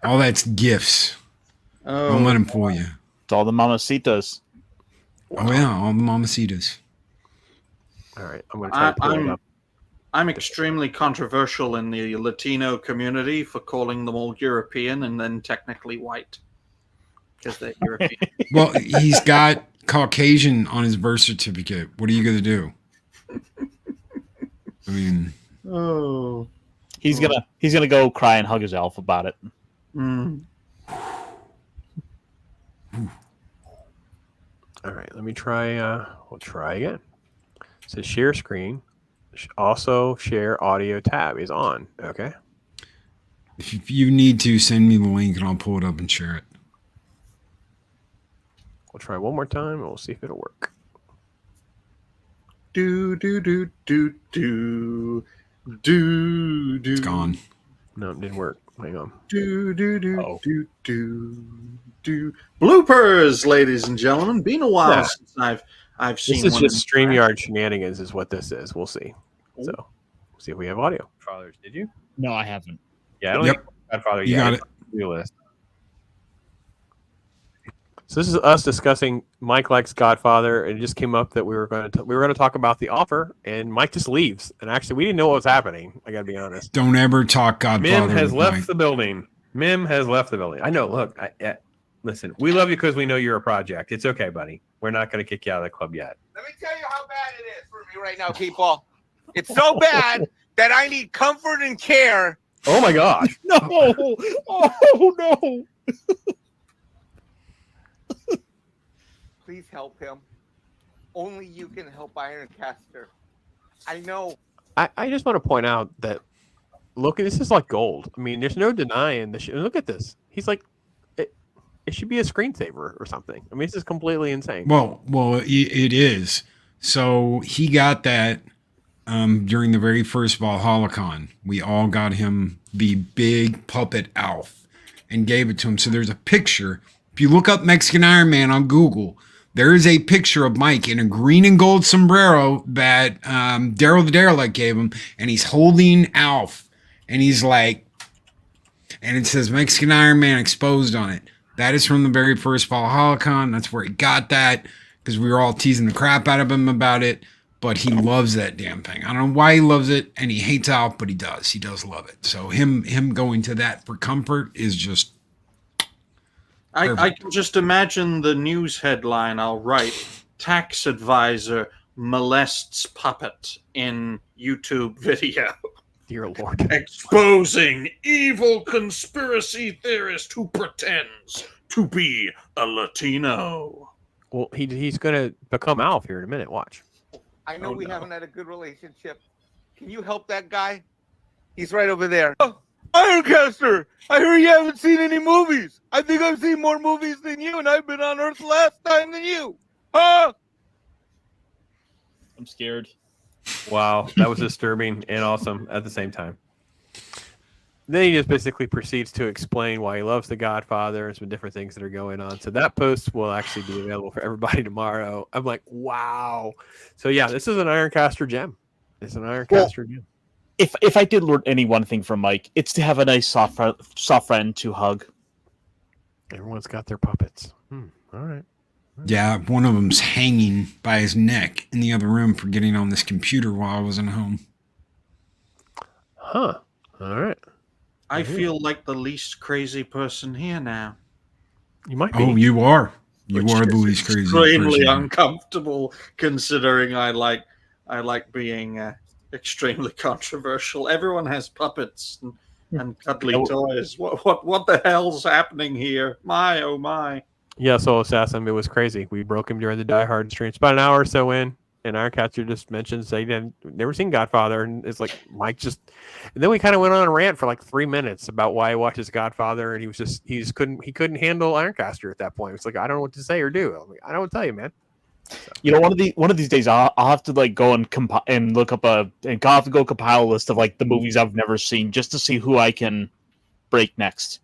All that's gifts. Don't let him fool you. It's all the mamacitas. Oh yeah, all the mamacitas. All right. I'm going to try to pull it up. I'm extremely controversial in the Latino community for calling them all European and then technically white because they're European. Well, he's got Caucasian on his birth certificate. What are you going to do? I mean, He's gonna go cry and hug his elf about it. All right. Let me try. We'll try again. It says share screen. Also share audio tab is on. Okay. if you need to, send me the link and I'll pull it up and share it. We'll try one more time and we'll see if it'll work. Do do do do do do do. It's gone. No, it didn't work. Hang on. Do do do do do do. Bloopers, ladies and gentlemen. Been a while since I've seen. This is one just in- StreamYard shenanigans, is what this is. We'll see. So, we'll see if we have audio. Fathers, did you? No, I haven't. Yeah, I don't Yep. think Godfather. You yet. got it. List. So this is us discussing Mike likes Godfather, and it just came up that we were going to talk about The Offer, and Mike just leaves. And actually, we didn't know what was happening. I got to be honest. Don't ever talk Godfather. Mim has with left Mike. the building. Mim has left the building. I know. Look, listen, we love you because we know you're a project. It's okay, buddy. We're not going to kick you out of the club yet. Let me tell you how bad it is for me right now, people. It's so bad that I need comfort and care. Oh my gosh. No! Oh no! Please help him. Only you can help Ironcaster. I know. I just want to point out that look, this is like gold. I mean, there's no denying the shit. Look at this. He's like, it should be a screensaver or something. I mean, this is completely insane. Well, it is. So he got that during the very first ValhallaCon. We all got him the big puppet Alf and gave it to him. So there's a picture. If you look up Mexican Iron Man on Google, there is a picture of Mike in a green and gold sombrero that Daryl the Derelict gave him, and he's holding Alf, and he's like, and it says Mexican Iron Man exposed on it. That is from the very first ValhallaCon. That's where he got that, because we were all teasing the crap out of him about it, but he loves that damn thing. I don't know why he loves it, and he hates Alf, but he does. He does love it. So him going to that for comfort is just I can just imagine the news headline I'll write. Tax advisor molests puppet in YouTube video. Dear Lord. Exposing evil conspiracy theorist who pretends to be a Latino. Well, he's going to become Alf here in a minute. Watch. I know we haven't had a good relationship. Can you help that guy? He's right over there. Oh, Ironcaster, I hear you haven't seen any movies. I think I've seen more movies than you, and I've been on Earth last time than you. Huh? I'm scared. Wow, that was disturbing and awesome at the same time. Then he just basically proceeds to explain why he loves The Godfather and some different things that are going on. So that post will actually be available for everybody tomorrow. I'm like, wow. So yeah, this is an Ironcaster gem. It's an Ironcaster gem. If I did learn any one thing from Mike, it's to have a nice soft friend to hug. Everyone's got their puppets. All right. Yeah, one of them's hanging by his neck in the other room for getting on this computer while I wasn't home. Huh. All right. I feel like the least crazy person here now. You might be. Oh, you are. You Which are the is least crazy extremely person. uncomfortable, considering I like being extremely controversial. Everyone has puppets and cuddly toys. What the hell's happening here? My oh my. Yeah, Soul Assassin, it was crazy. We broke him during the Die Hard stream. It's about an hour or so in, and Ironcaster just mentions they never seen Godfather, and it's like Mike just. And then we kind of went on a rant for like 3 minutes about why he watches Godfather, and he couldn't handle Ironcaster at that point. It's like I don't know what to say or do. I'm like, I don't know what to tell you, man. So. You know, one of these days I'll have to like go and look up I'll have to go compile a list of like the movies I've never seen just to see who I can break next.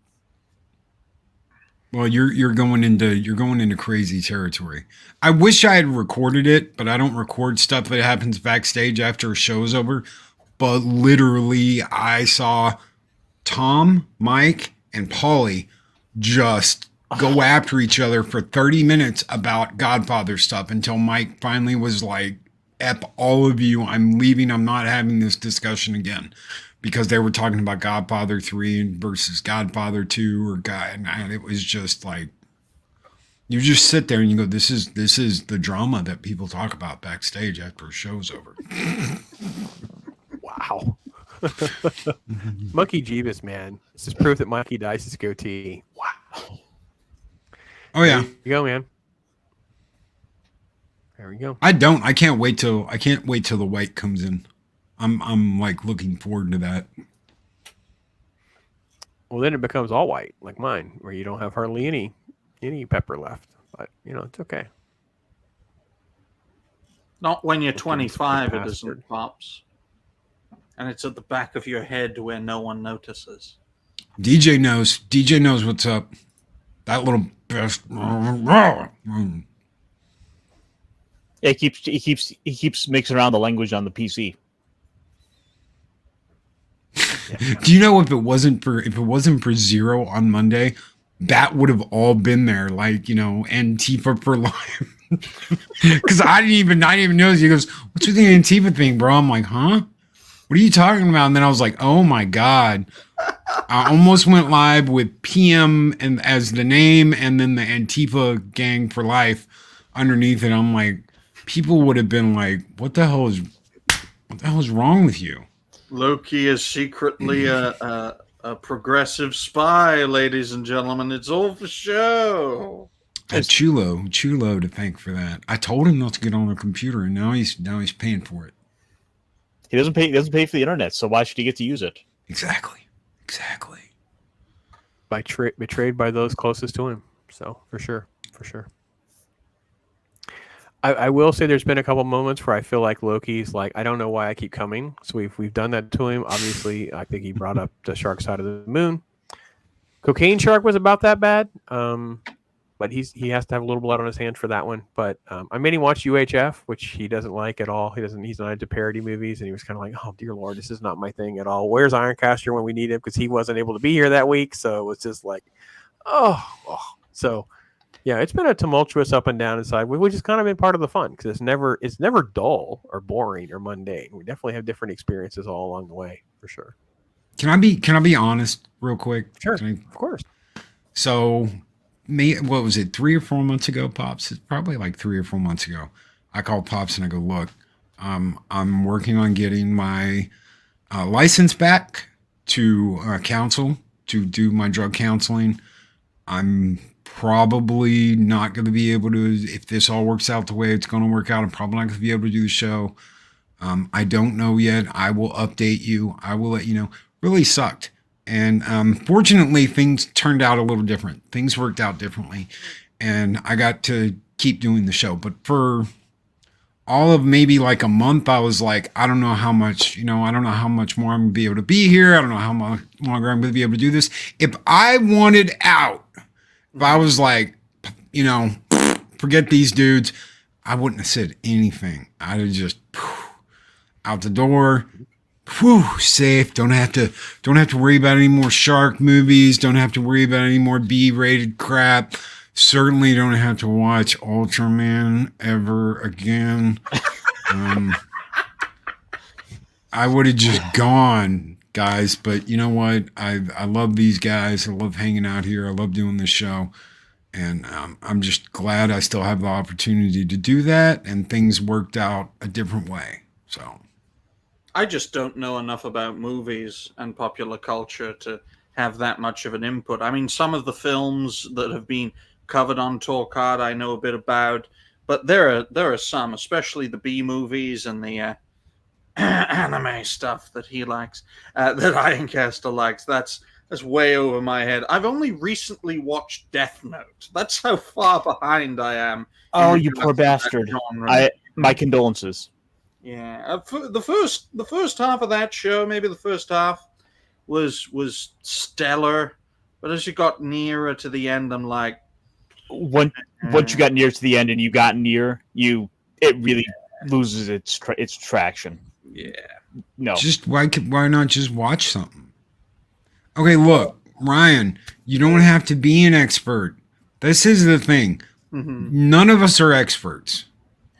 Well, you're going into crazy territory. I wish I had recorded it, but I don't record stuff that happens backstage after a show's over. But literally, I saw Tom, Mike, and Paulie just go after each other for 30 minutes about Godfather stuff until Mike finally was like, "Ep, all of you, I'm leaving. I'm not having this discussion again." Because they were talking about Godfather 3 versus Godfather 2 or God, and it was just like you just sit there and you go, this is the drama that people talk about backstage after a show's over. Wow. Monkey Jeebus, man. This is proof that Monkey Dice is goatee. Wow. Oh yeah. There you go, man. There we go. I can't wait till the white comes in. I'm like looking forward to that. Well, then it becomes all white, like mine, where you don't have hardly any pepper left. But you know, it's okay. Not when you're 25, it isn't, Pops. And it's at the back of your head where no one notices. DJ knows what's up. That little best. He keeps mixing around the language on the PC. Do you know if it wasn't for Zero on Monday, that would have all been there, like, you know, Antifa for life. Because I didn't even notice. He goes, "What's with the Antifa thing, bro?" I'm like, "Huh? What are you talking about?" And then I was like, "Oh my god!" I almost went live with PM and as the name, and then the Antifa gang for life underneath it. I'm like, people would have been like, "What the hell is wrong with you?" Loki is secretly a progressive spy, ladies and gentlemen. It's all for show. Chulo to thank for that. I told him not to get on the computer, and now he's paying for it. He doesn't pay for the internet, so why should he get to use it? Exactly. Betrayed by those closest to him. So for sure. I will say there's been a couple moments where I feel like Loki's like, I don't know why I keep coming. So we've done that to him. Obviously, I think he brought up the Shark Side of the Moon. Cocaine Shark was about that bad, but he has to have a little blood on his hands for that one. But I made him watch UHF, which he doesn't like at all. He's not into parody movies, and he was kind of like, "Oh dear Lord, this is not my thing at all. Where's Ironcaster when we need him?" Because he wasn't able to be here that week, so it was just like, oh. So. Yeah, it's been a tumultuous up and down inside, which has kind of been part of the fun because it's never dull or boring or mundane. We definitely have different experiences all along the way, for sure. Can I be honest real quick? Sure, of course. So, what was it, 3 or 4 months ago, Pops? It's probably like 3 or 4 months ago. I called Pops and I go, look, I'm working on getting my license back to counsel to do my drug counseling. I'm probably not going to be able to, if this all works out the way it's going to work out, I'm probably not going to be able to do the show. I don't know yet. I will update you. I will let you know. Really sucked. And fortunately, things turned out a little different. Things worked out differently. And I got to keep doing the show. But for all of maybe like a month, I was like, I don't know how much, I don't know how much more I'm going to be able to be here. I don't know how much longer I'm going to be able to do this. If I wanted out, if I was like, forget these dudes, I wouldn't have said anything. I'd have just out the door. Safe. Don't have to worry about any more shark movies. Don't have to worry about any more B-rated crap. Certainly don't have to watch Ultraman ever again. I would have just gone, guys. But you know what? I love these guys. I love hanging out here. I love doing this show. And I'm just glad I still have the opportunity to do that. And things worked out a different way. So I just don't know enough about movies and popular culture to have that much of an input. I mean, some of the films that have been covered on Talkart I know a bit about, but there are some, especially the B movies and the anime stuff that he likes, that Ironcaster likes. That's way over my head. I've only recently watched Death Note. That's how far behind I am. Oh, you poor bastard! My condolences. Yeah, the first half of that show, maybe the first half, was stellar, but as you got nearer to the end, I'm like, once you got near to the end and you got near, it really loses its traction. Yeah. No. Just why not just watch something? Okay, look, Ryan, you don't have to be an expert. This is the thing. Mm-hmm. None of us are experts.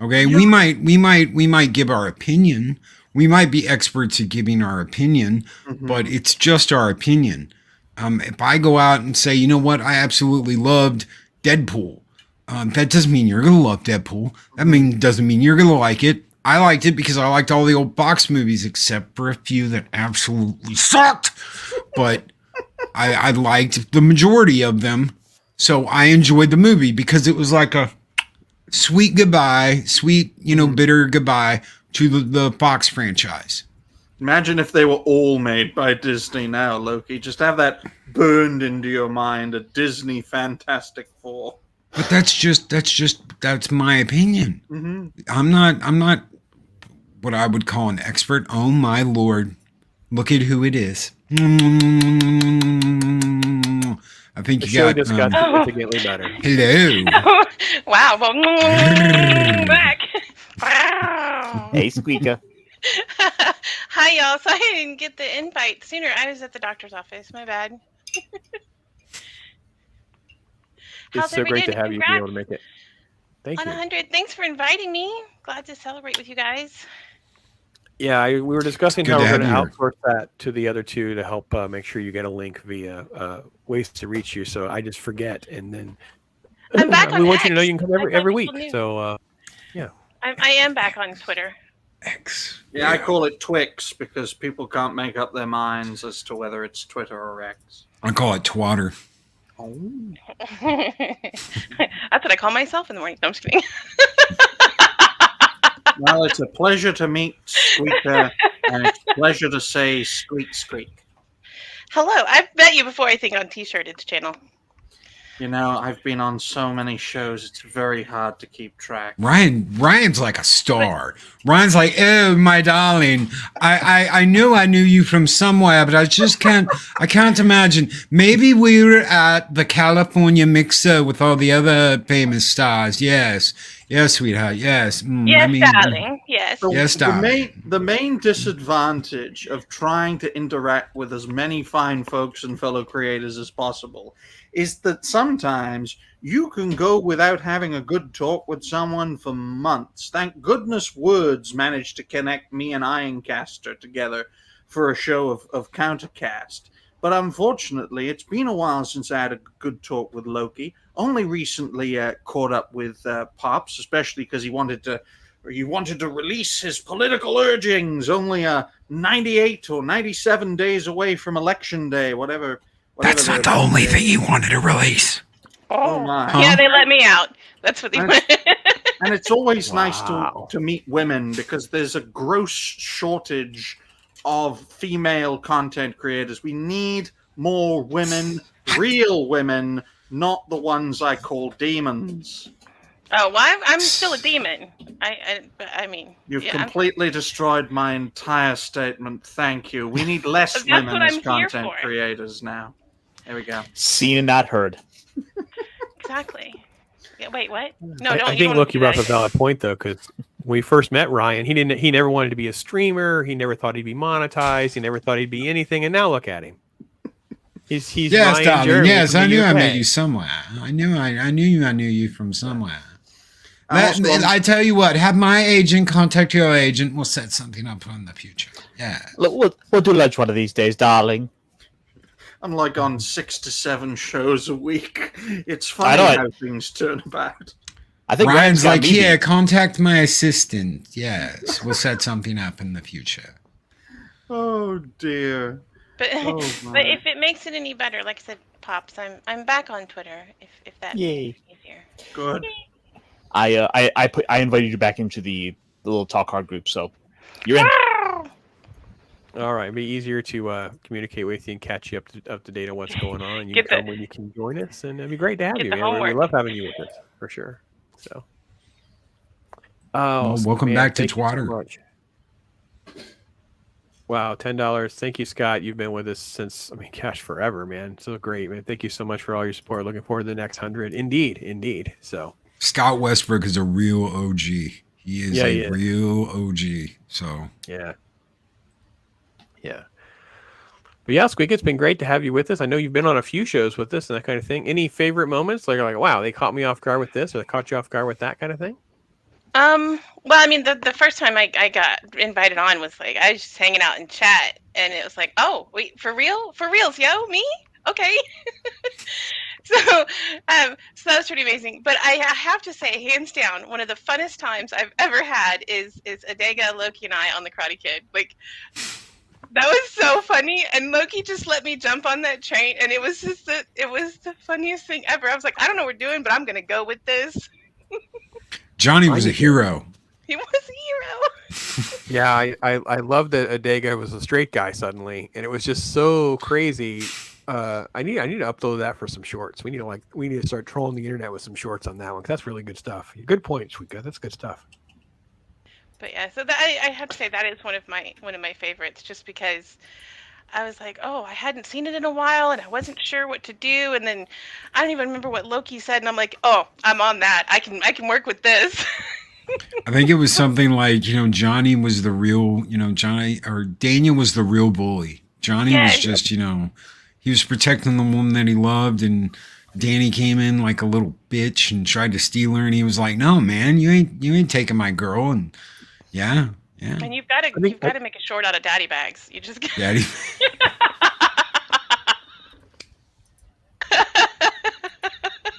Okay, we might give our opinion. We might be experts at giving our opinion, but it's just our opinion. If I go out and say, you know what, I absolutely loved Deadpool, that doesn't mean you're gonna love Deadpool. That doesn't mean you're gonna like it. I liked it because I liked all the old Fox movies, except for a few that absolutely sucked. But I liked the majority of them, so I enjoyed the movie because it was like a sweet goodbye, bitter goodbye to the Fox franchise. Imagine if they were all made by Disney now, Loki. Just have that burned into your mind, a Disney Fantastic Four. But that's my opinion. Mm-hmm. I'm not what I would call an expert. Oh my Lord. Look at who it is. I think the you show got just got significantly better. Hello. Wow. Well, back. Hey, Squeaka. Hi, y'all. So I didn't get the invite sooner. I was at the doctor's office. My bad. It's so great to have you be able to make it. Thank you. On 100. Thanks for inviting me. Glad to celebrate with you guys. Yeah, we were discussing how we're going to outsource that to the other two to help make sure you get a link via ways to reach you. So I just forget, and then I'm back on we want X. you to know you can come every week. So yeah, I am back on Twitter. X. Yeah, I call it Twix because people can't make up their minds as to whether it's Twitter or X. I call it Twatter. Oh. That's what I call myself in the morning. No, I'm just kidding. Well, it's a pleasure to meet Squeaker, and it's a pleasure to say squeak, squeak. Hello. I've met you before, I think, on T-Shirted's channel. You know, I've been on so many shows, it's very hard to keep track. Ryan's like a star. Ryan's like, oh, my darling, I knew you from somewhere, but I can't imagine. Maybe we were at the California Mixer with all the other famous stars. Yes, sweetheart, yes. Yes, darling, yes. Yes, darling. The main disadvantage of trying to interact with as many fine folks and fellow creators as possible is that sometimes you can go without having a good talk with someone for months. Thank goodness Words managed to connect me and Ironcaster together for a show of Countercast. But unfortunately, it's been a while since I had a good talk with Loki. only recently caught up with Pops, especially because he wanted to release his political urgings. Only 98 or 97 days away from Election Day, whatever. That's not the only thing he wanted to release. Oh my! Yeah, they let me out. That's what they want. And it's always nice to meet women because there's a gross shortage of female content creators. We need more women, real women, not the ones I call demons. Oh, well, I'm still a demon. I mean, You've yeah, completely destroyed my entire statement. Thank you. We need less That's women what as I'm here content for. creators now. There we go. Seen and not heard. Exactly. Yeah, wait, what? No, I think Loki brought up a valid point though, because when we first met Ryan, he never wanted to be a streamer. He never thought he'd be monetized. He never thought he'd be anything. And now look at him. He's yes, Ryan darling. Jeremy Yes, from I the knew I UK. met you somewhere. I knew you from somewhere. I tell you what, have my agent contact your agent. We'll set something up in the future. Yeah. We'll do lunch one of these days, darling. I'm like on 6 to 7 shows a week. It's funny how things turn about. I think Ryan's like, yeah, contact my assistant. Yes, we'll set something up in the future. Oh dear. But Oh, but if it makes it any better, like I said, Pops, I'm back on Twitter. If that Yay. makes it easier. Good. I invited you back into the little talk hard group, so you're in. All right, it'd be easier to communicate with you and catch you up to date on what's going on. You Get can come when you can join us, and it'd be great to have Get you. the Man. We homework. love having you with us for sure. So, Well, welcome back to thank you so Twatter. much. Wow, $10. Thank you, Scott. You've been with us since, gosh, forever, man. So great, man. Thank you so much for all your support. Looking forward to the next 100. Indeed. So Scott Westbrook is a real OG. He is a real OG. So yeah. But yeah, Squeak, it's been great to have you with us. I know you've been on a few shows with us and that kind of thing. Any favorite moments? Like, wow, they caught me off guard with this, or they caught you off guard with that kind of thing? Well, I mean, the first time I got invited on was like I was just hanging out in chat, and it was like, oh, wait, for reals, yo, me, okay. So that was pretty amazing. But I have to say, hands down, one of the funnest times I've ever had is Adega, Loki, and I on the Karate Kid. Like, that was so funny, and Loki just let me jump on that train, and it was just it was the funniest thing ever. I was like, I don't know what we're doing, but I'm gonna go with this. Johnny was a hero. He was a hero. Yeah, I love that Adega was a straight guy suddenly, and it was just so crazy. I need to upload that for some shorts. We need to start trolling the internet with some shorts on that one, 'cause that's really good stuff. Good point, Sweetga. That's good stuff. But yeah, so that I have to say that is one of my favorites, just because I was like, oh, I hadn't seen it in a while, and I wasn't sure what to do, and then I don't even remember what Loki said, and I'm like, oh, I'm on that. I can work with this. I think it was something like, Johnny was the real, Daniel was the real bully. Johnny was just, he was protecting the woman that he loved, and Danny came in like a little bitch and tried to steal her, and he was like, no, man, you ain't taking my girl. And yeah. And you've got to make a short out of daddy bags. You just Daddy.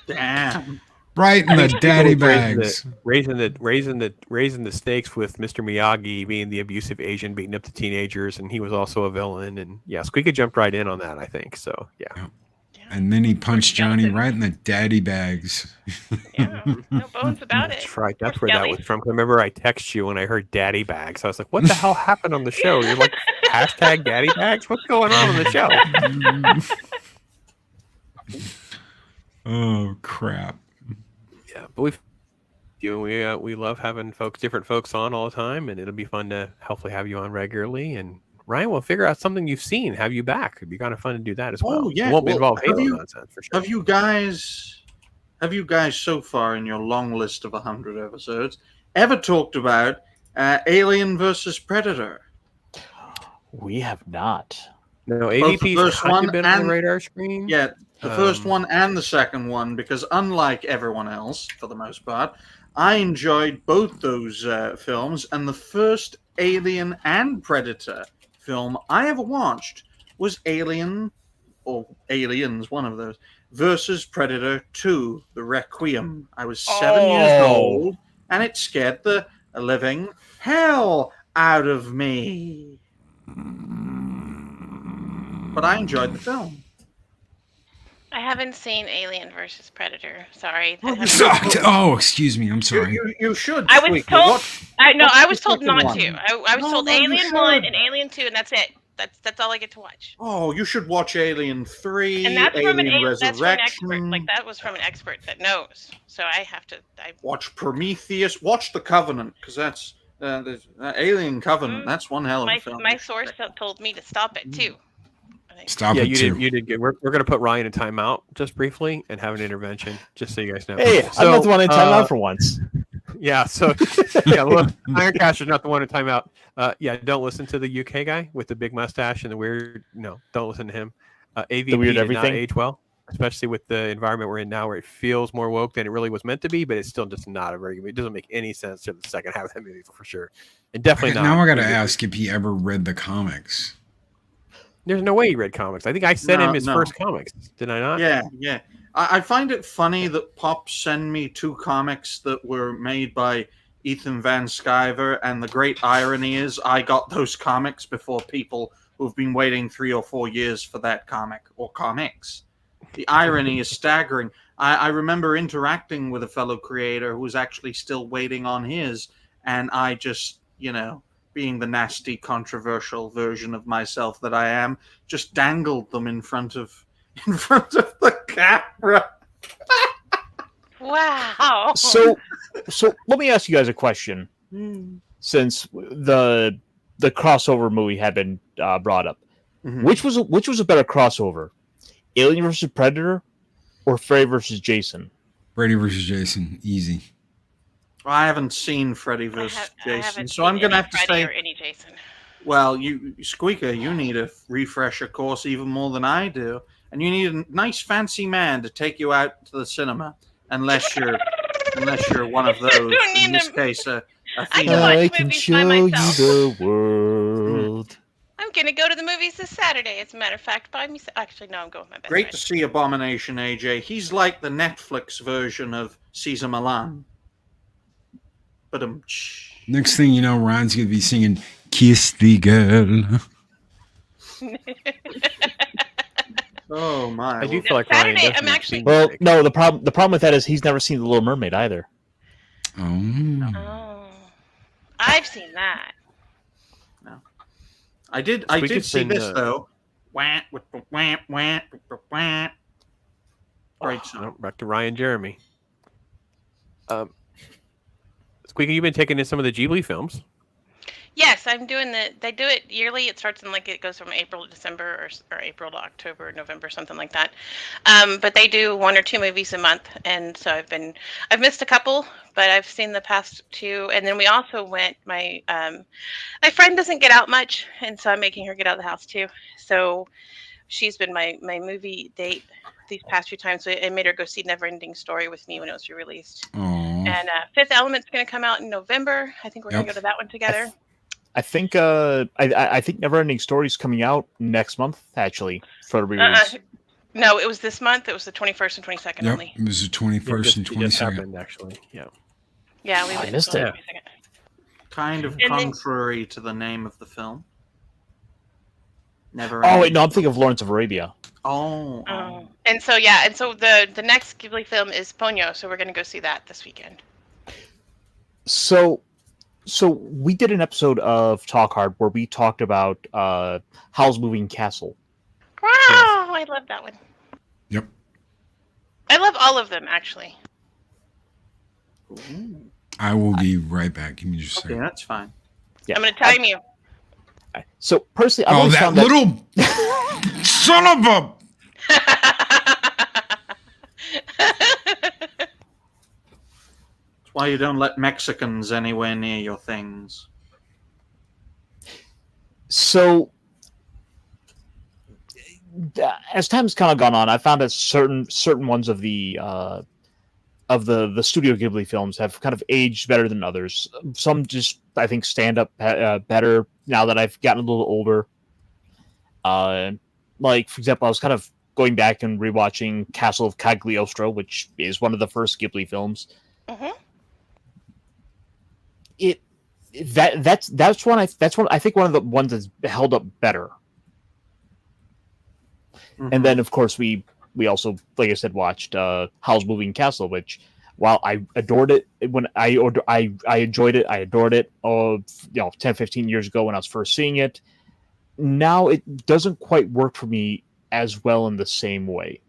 Damn. Right in the daddy bags. Raising the stakes with Mr. Miyagi being the abusive Asian beating up the teenagers, and he was also a villain. And yeah, Squeaky jumped right in on that, I think. So yeah. And then he punched Johnny right in the daddy bags. Yeah, no bones about it. That's right. That's where that was from. Remember, I texted you when I heard daddy bags. I was like, what the hell happened on the show? You're like, hashtag daddy bags? What's going on the show? Oh, crap. Yeah, but we love having different folks on all the time, and it'll be fun to hopefully have you on regularly. And Ryan, we'll figure out something you've seen, have you back. It'd be kind of fun to do that as well. Oh yeah, it won't involve Halo nonsense for sure. Have you guys so far in your long list of 100 episodes ever talked about Alien versus Predator? We have not. No, AVP's kind of been on the radar screen. Yeah, the first one and the second one, because unlike everyone else, for the most part, I enjoyed both those films, and the first Alien and Predator film I ever watched was Alien, or Aliens, one of those, versus Predator 2, The Requiem. I was 7 years old, and it scared the living hell out of me. But I enjoyed the film. I haven't seen Alien versus Predator. Sorry. Oh, excuse me. I'm sorry. You should. I was told. I was told second not one. to. I was told No, you Alien 1 should. and Alien 2, and that's it. That's all I get to watch. Oh, you should watch Alien 3, And that's from Alien that's from an Resurrection. expert. Like that was from an expert that knows. So I have to. Watch Prometheus. Watch The Covenant, because that's Alien Covenant. That's one hell of a film. My source told me to stop it too. Stop yeah, it you too. did. You did good. We're going to put Ryan in timeout just briefly and have an intervention, just so you guys know. Hey, I'm not the one in timeout for once. Yeah. So yeah, well, Ironcaster's not the one in timeout. Yeah, don't listen to the UK guy with the big mustache and the weird. No, don't listen to him. AVP The weird did not everything? age well, especially with the environment we're in now, where it feels more woke than it really was meant to be. But it's still just not a very good movie. It doesn't make any sense to the second half of that movie for sure, and definitely not. Now I got to ask if he ever read the comics. There's no way he read comics. I think I sent him his first comics. Did I not? Yeah. I find it funny that Pop send me 2 comics that were made by Ethan Van Sciver, and the great irony is I got those comics before people who've been waiting 3 or 4 years for that comic or comics. The irony is staggering. I remember interacting with a fellow creator who was actually still waiting on his, and I just, being the nasty, controversial version of myself that I am, just dangled them in front of the camera. Wow. So let me ask you guys a question. Since the crossover movie had been brought up, which was a better crossover, Alien versus Predator or Freddy versus Jason? Freddy versus Jason, easy. I haven't seen Freddy vs. Jason, so I'm going to have to Freddy say. or any Jason. Well, Squeaker, you need a refresher course even more than I do, and you need a nice fancy man to take you out to the cinema, unless you're one of those. In this case, a female. I can show you the world. I'm gonna go to the movies this Saturday. As a matter of fact, by me. Actually, no, I'm going with my best Great friend. to see Abomination, AJ. He's like the Netflix version of Caesar Milan. But Next thing you know, Ryan's going to be singing Kiss the Girl. Oh my! I do feel like Saturday, Ryan I'm actually. Well, no, the problem with that is he's never seen The Little Mermaid either. Oh, I've seen that. No, I did see this though. Wah, wah, wah, wah, wah, wah. Great song. Back to Ryan Jeremy. Squeaky, you've been taking in some of the Ghibli films. Yes, I'm doing they do it yearly. It starts in it goes from April to December or April to October, November, something like that. But they do 1 or 2 movies a month, and so I've missed a couple, but I've seen the past 2. And then we also went. My friend doesn't get out much, and so I'm making her get out of the house too. So she's been my movie date these past few times. So I made her go see Neverending Story with me when it was re-released. And Fifth Element's going to come out in November. I think we're going to go to that one together. I think I think Neverending Story's coming out next month actually for the release. No, it was this month. It was the 21st and 22nd Yep, only. it was the 21st and It just 22nd. happened, actually. Yeah. Yeah, we went missed to it. Kind of And then- contrary to the name of the film. Never. Oh wait, no, I'm thinking of Lawrence of Arabia. Oh. And so the next Ghibli film is Ponyo, so we're going to go see that this weekend. So we did an episode of Talk Hard where we talked about Howl's Moving Castle. Wow, I love that one. Yep. I love all of them, actually. I will be right back. Give me just a second. Yeah, that's fine. Yeah. I'm going to time you. So personally, I've Oh, always that found little son of a... That's why you don't let Mexicans anywhere near your things. So as time's kind of gone on, I found that certain ones of the Studio Ghibli films have kind of aged better than others. Some just, I think, stand up better now that I've gotten a little older. Like, for example, I was kind of going back and rewatching Castle of Cagliostro, which is one of the first Ghibli films. Mm-hmm. That's one I think one of the ones that's held up better. And then of course we also, like I said, watched Howl's Moving Castle, which while I adored it when I enjoyed it, I adored it 10, 15 years ago when I was first seeing it. Now it doesn't quite work for me as well in the same way.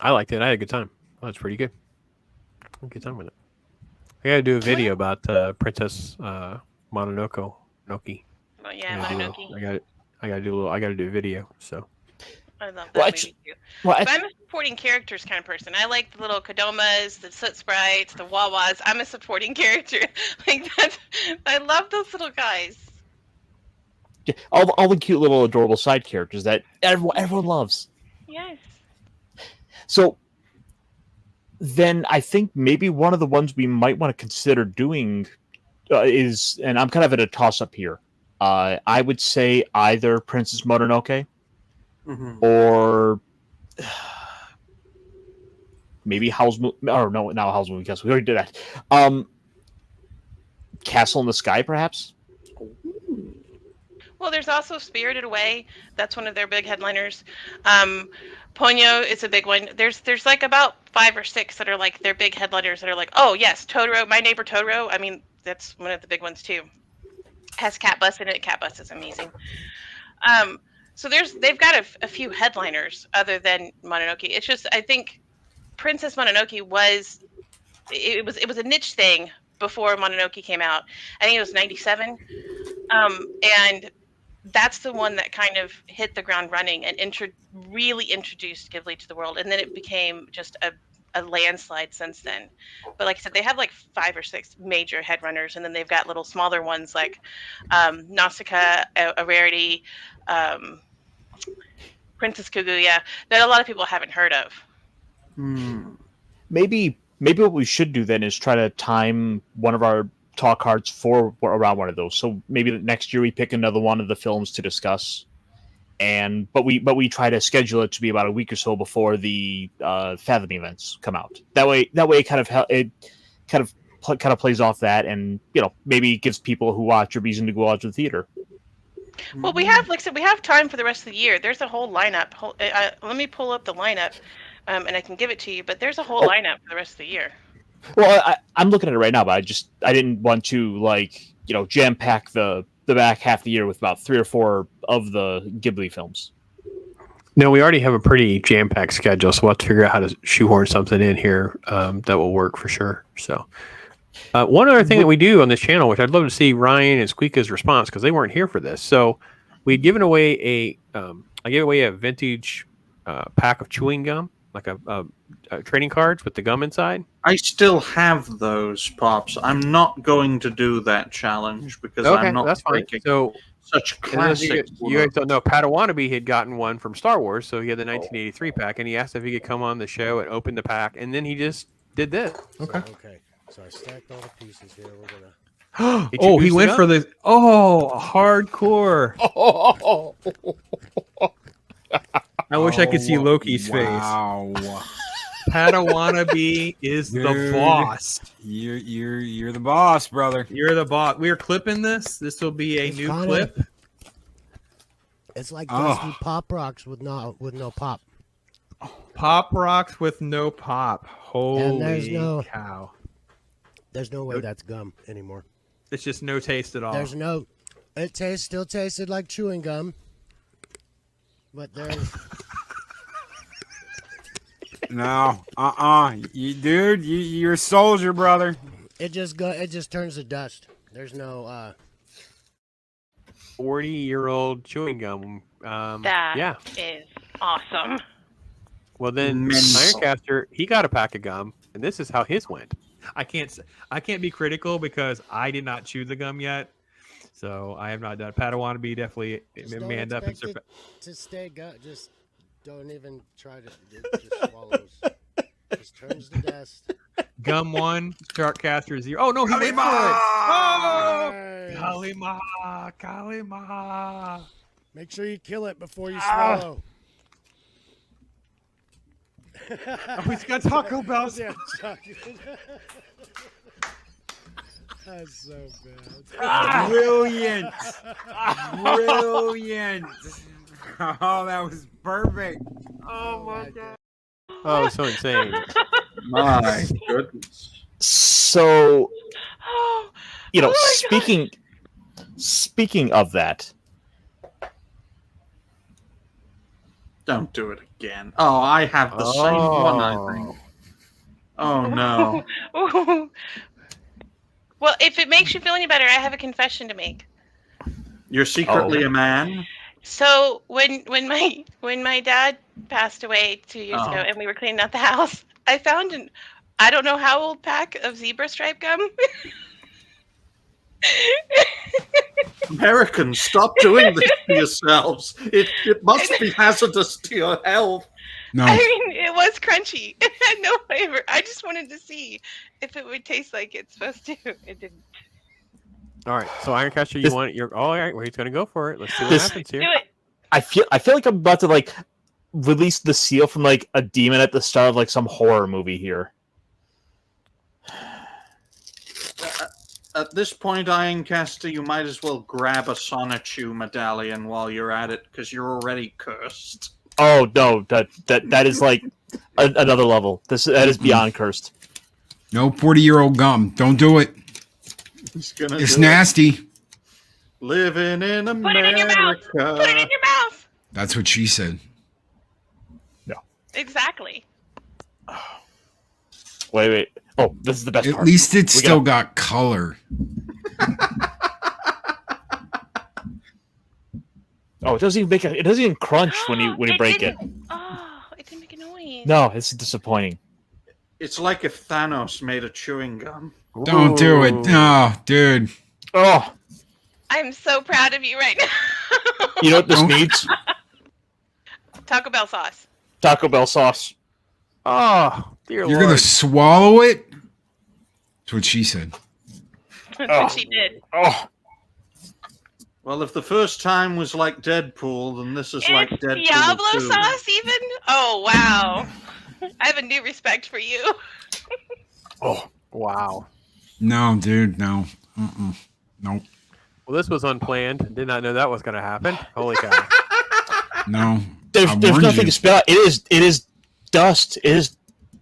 I liked it. I had a good time. Oh, it's pretty good. I had a good time with it. I got to do a video about Princess Mononoke. Noki. Oh yeah, Mononoke. I got to do a video. So. I love that movie too. But I'm a supporting characters kind of person. I like the little Kodomas, the Soot Sprites, the Wawas. I'm a supporting character. Like that. I love those little guys. All the cute little adorable side characters that everyone loves. Yes. So then I think maybe one of the ones we might want to consider doing is, and I'm kind of at a toss-up here. I would say either Princess Mononoke or maybe Howl's Moving Castle. We already did that. Castle in the Sky, perhaps? Well, there's also Spirited Away. That's one of their big headliners. Ponyo is a big one. There's like about 5 or 6 that are like their big headliners that are like, oh yes, Totoro, My Neighbor Totoro. I mean, that's one of the big ones too. Has Cat Bus in it. Cat Bus is amazing. So they've got a few headliners other than Mononoke. It's just, I think Princess Mononoke was a niche thing before Mononoke came out. I think it was 97. And that's the one that kind of hit the ground running and really introduced Ghibli to the world. And then it became just a landslide since then. But like I said, they have like 5 or 6 major headrunners, and then they've got little smaller ones like Nausicaa, a Rarity, Princess Kaguya, that a lot of people haven't heard of. Maybe what we should do then is try to time one of our talk cards for around one of those. So maybe next year we pick another one of the films to discuss, but we try to schedule it to be about a week or so before the Fathom events come out. That way it kind of plays off that, and maybe gives people who watch a reason to go out to the theater. Well, we have, like I said, we have time for the rest of the year. There's a whole lineup. Let me pull up the lineup, and I can give it to you. But there's a whole lineup for the rest of the year. Well, I'm looking at it right now, but I didn't want to jam pack the back half of the year with about 3 or 4 of the Ghibli films. No, we already have a pretty jam packed schedule, so we'll have to figure out how to shoehorn something in here that will work for sure. So. One other thing that we do on this channel, which I'd love to see Ryan and Squeaka's response, because they weren't here for this. So we'd given away I gave away a vintage pack of chewing gum, like a trading cards with the gum inside. I still have those, Pops. I'm not going to do that challenge because I'm not breaking such classic. You guys don't know, Padawannabe had gotten one from Star Wars, so he had the 1983 pack, and he asked if he could come on the show and open the pack, and then he just did this. Okay. So I stacked all the pieces here. We're gonna. He went for the hardcore. I wish I could see Loki's face. Padawannabe is the boss. You're the boss, brother. You're the boss. We are clipping this. This will be a new clip. It's like dusty pop rocks with no pop. Pop rocks with no pop. Holy cow. There's no way that's gum anymore. It's just no taste at all. It still tasted like chewing gum. But there's no, you're a soldier, brother. It just turns to dust. There's no 40-year-old chewing gum. That is awesome. Well, then Ironcaster, he got a pack of gum, and this is how his went. I can't be critical because I did not chew the gum yet, so I have not done. Padawannabe definitely may end up in to stay gut. Just don't even try to. It just swallows. Just turns to dust. Gum 1, Sharkcaster 0. Oh no, he went for it. Oh, Kalima. Make sure you kill it before you swallow. Oh, he's got Taco Bell. Yeah, that's so bad. Brilliant. Brilliant. Oh, that was perfect. Oh my god. Oh, so insane. My goodness. So, you know, Oh my speaking of that, Don't do it again. Oh, I have the same one, I think. Oh, no. Ooh. Well, if it makes you feel any better, I have a confession to make. You're secretly a man? So when my dad passed away 2 years ago, and we were cleaning out the house, I found an I don't know how old pack of zebra stripe gum. Americans, stop doing this to yourselves. It must be hazardous to your health. No. I mean, it was crunchy. It had no flavor. I just wanted to see if it would taste like it's supposed to. It didn't. All right, so Ironcaster, you want you're all right. Well, he's gonna go for it. Let's see what happens here. Do it. I feel like I'm about to like release the seal from like a demon at the start of like some horror movie here. At this point, Ironcaster, you might as well grab a Sonichu medallion while you're at it, because you're already cursed. Oh no, that is like another level. That is beyond cursed. No 40-year-old gum. Don't do it. It's nasty. Living in America. Put it in your mouth. Put it in your mouth. That's what she said. No. Exactly. Wait. Oh, this is the best part. At least it's still got color. Oh, it doesn't even crunch when you break it. Oh, it didn't make a noise. No, it's disappointing. It's like if Thanos made a chewing gum. Don't do it. Oh, dude. Oh. I'm so proud of you right now. You know what this needs? Taco Bell sauce. Taco Bell sauce. Oh, dear You're Lord. gonna swallow it? That's what she said. That's what she did. Oh. Well, if the first time was like Deadpool, then this is like Deadpool Diablo 2. sauce, even? Oh, wow. I have a new respect for you. Oh, wow. No, dude, no. Nope. Well, this was unplanned. Did not know that was going to happen. Holy cow. No. There's nothing to spell. It is dust. It is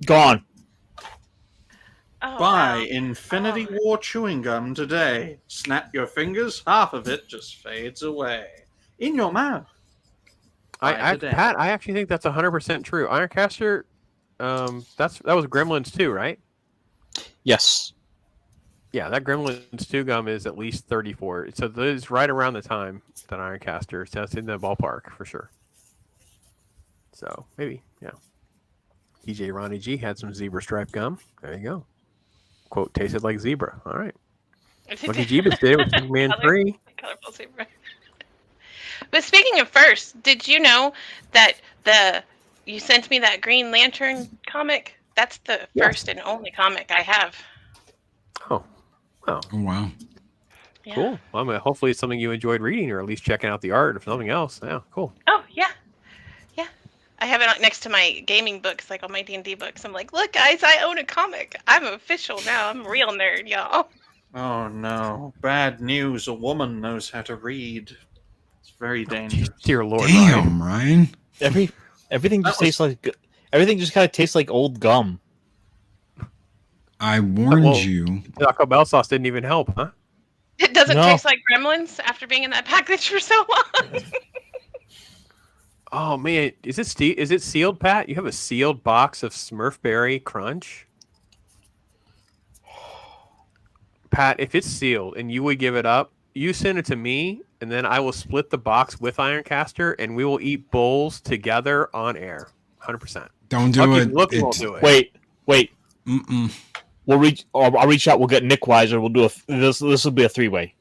gone. Oh, Buy wow. Infinity War chewing gum today. Snap your fingers, half of it just fades away. In your mouth. Pat, I actually think that's 100% true. Ironcaster, that was Gremlins 2, right? Yes. Yeah, that Gremlins 2 gum is at least 34. So this is right around the time that Ironcaster. So that's in the ballpark for sure. So maybe, yeah. DJ Ronnie G had some zebra stripe gum. There you go. Quote, tasted like zebra. All right. Lucky Jeebus did it with Superman 3. Colorful zebra. But speaking of first, did you know that you sent me that Green Lantern comic? That's the first and only comic I have. Oh. Oh. Wow. Yeah. Cool. Well, I mean, hopefully it's something you enjoyed reading or at least checking out the art, if nothing else. Yeah, cool. Oh, yeah. Yeah. I have it next to my gaming books, like all my D&D books. I'm like, look, guys, I own a comic. I'm official now. I'm a real nerd, y'all. Oh no. Bad news. A woman knows how to read. It's very dangerous. Dear Lord. Damn, Ryan. Everything just tastes like everything just kind of tastes like old gum. I warned you. Taco Bell sauce didn't even help, huh? It doesn't taste like Gremlins after being in that package for so long. Oh man, is it sealed, Pat? You have a sealed box of Smurfberry Crunch? Pat, if it's sealed and you would give it up, you send it to me, and then I will split the box with Ironcaster, and we will eat bowls together on air. 100%. Don't do it. Look, won't do it. Wait. Mm-mm. I'll reach out. We'll get Nick Weiser. We'll do this will be a 3-way.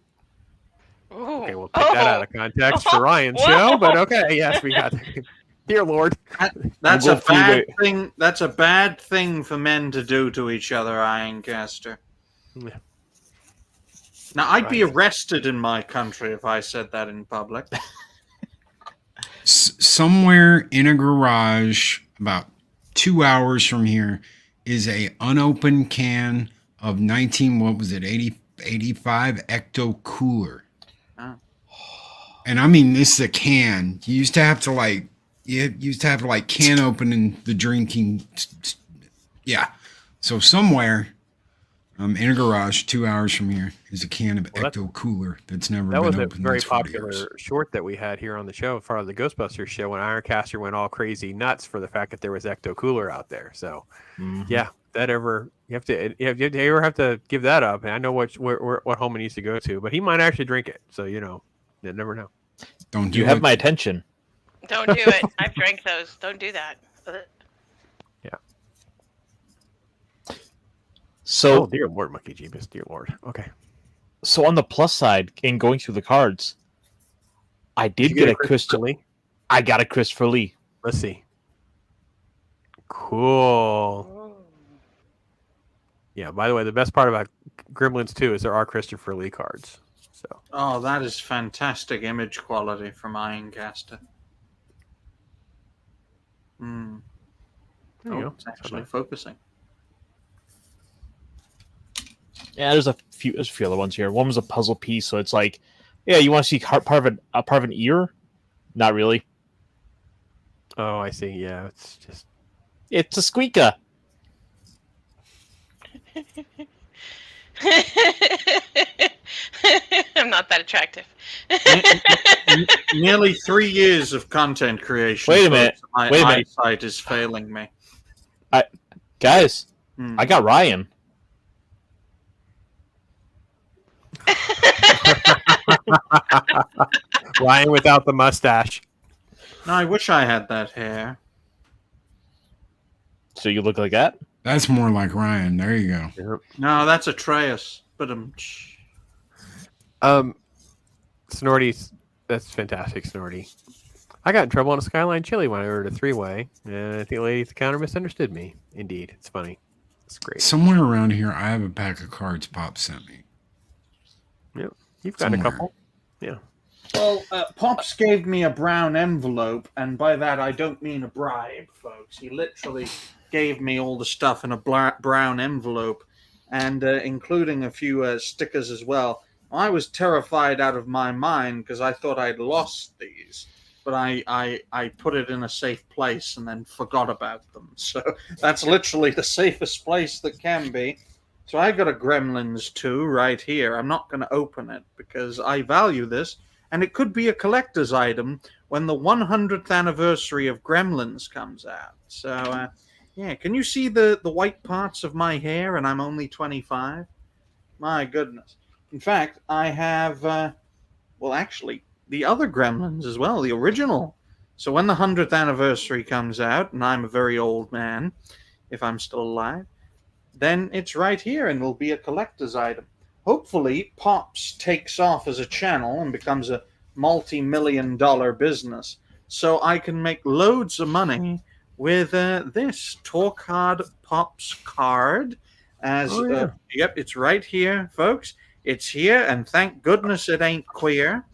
Okay, we'll take that out of context for Ryan's show, but okay, yes, we got it. Dear Lord. That's a bad thing. That's a bad thing for men to do to each other, Ironcaster. Yeah. Now, I'd be arrested in my country if I said that in public. Somewhere in a garage about 2 hours from here is a unopened can of 85 Ecto Cooler. Oh. And I mean, this is a can. You used to have to can open in the drinking. Yeah. So somewhere in a garage 2 hours from here is a can of Ecto Cooler that's never been That was a opened. very That's 40 popular years. short that we had here on the show, as far as the Ghostbusters show, when Ironcaster went all crazy nuts for the fact that there was Ecto Cooler out there. So, yeah, you have to give that up. And I know what home he needs to go to, but he might actually drink it. So you never know. Don't you have my attention. Don't do it. I've drank those. Don't do that. Yeah. So, dear Lord, Monkey Jeebus, dear Lord. Okay. So on the plus side, in going through the cards, I did get a Christopher Lee. I got a Christopher Lee. Let's see. Cool. Yeah. By the way, the best part about Gremlins 2 is there are Christopher Lee cards. So. Oh, that is fantastic image quality from Ironcaster. There you go. It's actually focusing. Yeah, there's a few other ones here. One was a puzzle piece, so it's like, yeah, you want to see part of an ear? Not really. Oh, I see. Yeah, it's a squeaker. I'm not that attractive. Nearly 3 years of content creation. Wait a minute. My Wait a minute. eyesight is failing me. Guys, I got Ryan. Ryan without the mustache. No, I wish I had that hair. So you look like that? That's more like Ryan. There you go. No, that's Atreus. But Snorty, that's fantastic, Snorty. I got in trouble on a Skyline Chili when I ordered a 3-way, and I think the lady at the counter misunderstood me. Indeed, it's funny. It's great. Somewhere around here, I have a pack of cards Pop sent me. Yep, you've got a couple. Yeah. Well, Pops gave me a brown envelope, and by that I don't mean a bribe, folks. He literally gave me all the stuff in a brown envelope, and including a few stickers as well. I was terrified out of my mind because I thought I'd lost these, but I put it in a safe place and then forgot about them. So that's literally the safest place that can be. So I got a Gremlins 2 right here. I'm not going to open it because I value this, and it could be a collector's item when the 100th anniversary of Gremlins comes out. So, yeah, can you see the white parts of my hair, and I'm only 25? My goodness. In fact, I have, actually, the other Gremlins as well, the original. So when the 100th anniversary comes out, and I'm a very old man, if I'm still alive, then it's right here and it'll be a collector's item. Hopefully, Pops takes off as a channel and becomes a multi-million-dollar business, so I can make loads of money with this Tour Card Pops card. Yep, it's right here, folks. It's here, and thank goodness it ain't queer.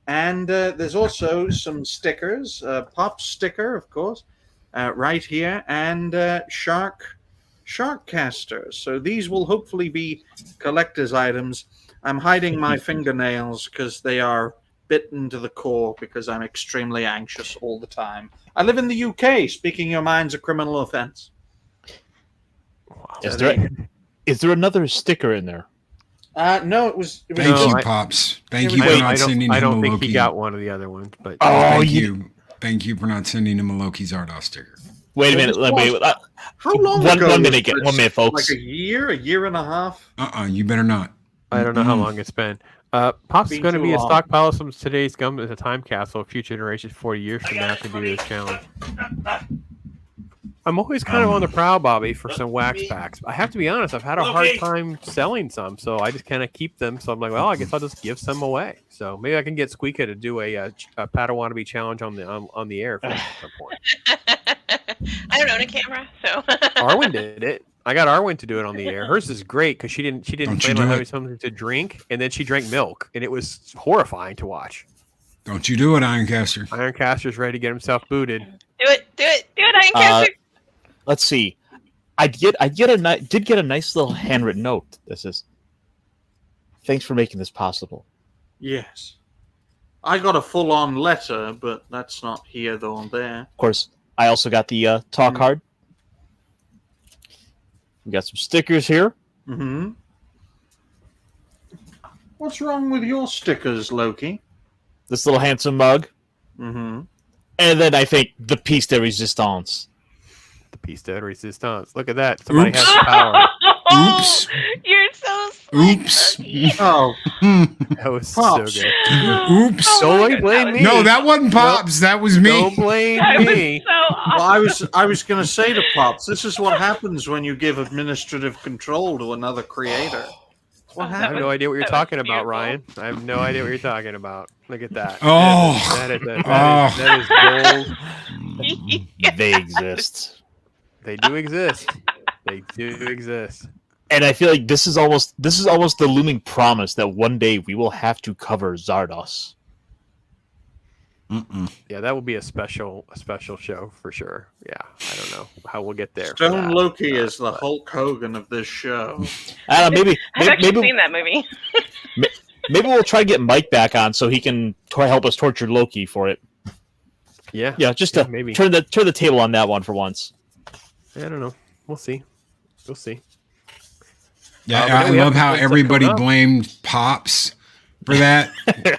And there's also some stickers, Pops sticker, of course, right here, and Sharkcaster. So these will hopefully be collector's items. I'm hiding my fingernails because they are bitten to the core because I'm extremely anxious all the time. I live in the UK. Speaking your mind's a criminal offense. Is there another sticker in there? No, it was. Thank you, Pops. Thank you for not sending him a Loki. I don't think he got one of the other ones, but thank you. Thank you for not sending him a Loki's Zardoz sticker. Wait a minute. How long one, ago? 1 minute, 1 minute, folks. Like a year and a half. You better not. I don't know how long it's been. Pops is going to be a stockpile of some today's gum as a time capsule. Future generations, 40 years from now, can do this challenge. I'm always kind of on the prowl, Bobby, for some wax packs. I have to be honest, I've had a hard time selling some, so I just kind of keep them. So I'm like, well, I guess I'll just give some away. So maybe I can get Squeaka to do a Padawannabe challenge on the air at some point. I don't own a camera, so Arwen did it. I got Arwen to do it on the air. Hers is great because she didn't plan on having something to drink, and then she drank milk, and it was horrifying to watch. Don't you do it, Ironcaster. Ironcaster's ready to get himself booted. Do it, Ironcaster. Let's see. I did get a nice little handwritten note that says, "Thanks for making this possible." Yes. I got a full-on letter, but that's not here nor there. Of course, I also got the talk card. We got some stickers here. Mm-hmm. What's wrong with your stickers, Loki? This little handsome mug. Mm-hmm. And then I think the piece de resistance. The piece de resistance. Look at that. Somebody has the power. Oops. You're so Oops. Oh. That was Pops. so good. Oops. Don't blame me. No, that wasn't Pops. That was me. Don't blame me. Well, I was going to say to Pops, this is what happens when you give administrative control to another creator. What I have no idea what you're talking about, Ryan. I have no idea what you're talking about. Look at that. Oh. That is gold. They exist. They do exist. They do exist. And I feel like this is almost the looming promise that one day we will have to cover Zardos. Yeah, that will be a special show for sure. Yeah, I don't know how we'll get there. Stone Loki is the Hulk Hogan of this show. Maybe I've actually seen that movie. maybe we'll try to get Mike back on so he can help us torture Loki for it. Yeah, just to maybe turn the table on that one for once. I don't know. We'll see. We'll see. Yeah, I love how everybody blamed Pops for that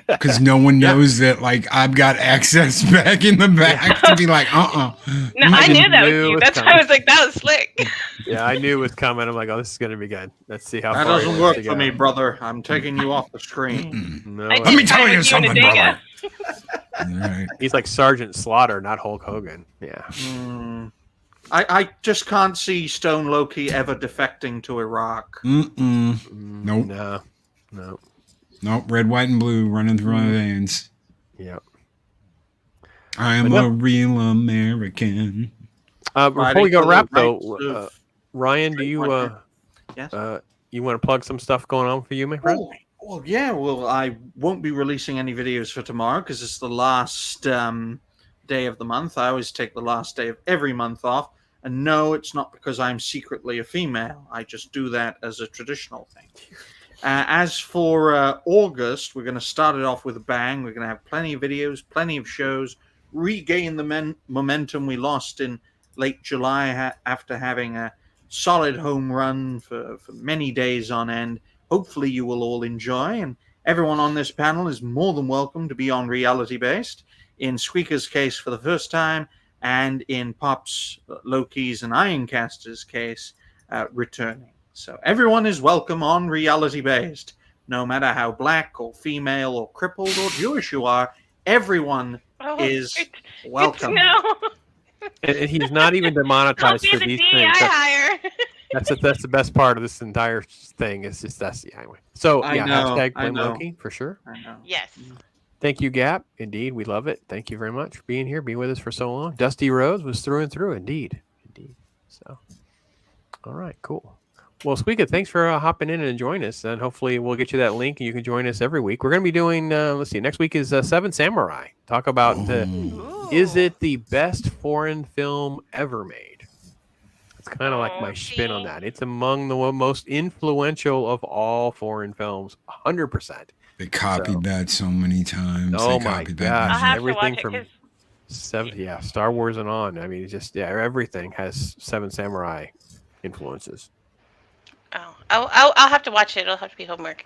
because no one knows that like I've got access back in the back to be like, No, I knew that was you. That's why I was like, that was slick. Yeah, I knew it was coming. I'm like, oh, this is gonna be good. Let's see how That far doesn't it work goes for me, brother. I'm taking you off the screen. No, I Let me did tell find you you something, in a brother. Dega. All right. he's like Sergeant Slaughter, not Hulk Hogan. Yeah. I just can't see Stone Loki ever defecting to Iraq. Nope. No. Nope. Red, white, and blue running through my veins. Yep. I am a real American. Before we go wrap though, of Ryan, do you Yes? you want to plug some stuff going on for you, my friend? Well, yeah. Well, I won't be releasing any videos for tomorrow because it's the last day of the month. I always take the last day of every month off. And no, it's not because I'm secretly a female. I just do that as a traditional thing. As for August, we're going to start it off with a bang. We're going to have plenty of videos, plenty of shows, regain the momentum we lost in late July after having a solid home run for many days on end. Hopefully you will all enjoy, and everyone on this panel is more than welcome to be on Reality Based. In Squeaker's case for the first time, and in Pop's, Loki's, and Ironcaster's case, returning. So everyone is welcome on Reality Based. No matter how black or female or crippled or Jewish you are, everyone is welcome. And he's not even demonetized for these things. That's the best part of this entire thing. Is just that's anyway. So I yeah, know, hashtag I blame know. Loki for sure. I know. Yes. Thank you, Gap. Indeed, we love it. Thank you very much for being here, being with us for so long. Dusty Rhodes was through and through, indeed. So, all right, cool. Well, Squeaka, thanks for hopping in and joining us, and hopefully we'll get you that link, and you can join us every week. We're going to be doing, let's see, next week is Seven Samurai. Talk about is it the best foreign film ever made? It's kind of like my spin on that. It's among the most influential of all foreign films, 100%. They copied that so many times. Oh they my copied gosh! that. Everything from Star Wars and on. I mean, it's just everything has Seven Samurai influences. Oh, I'll have to watch it. It'll have to be homework.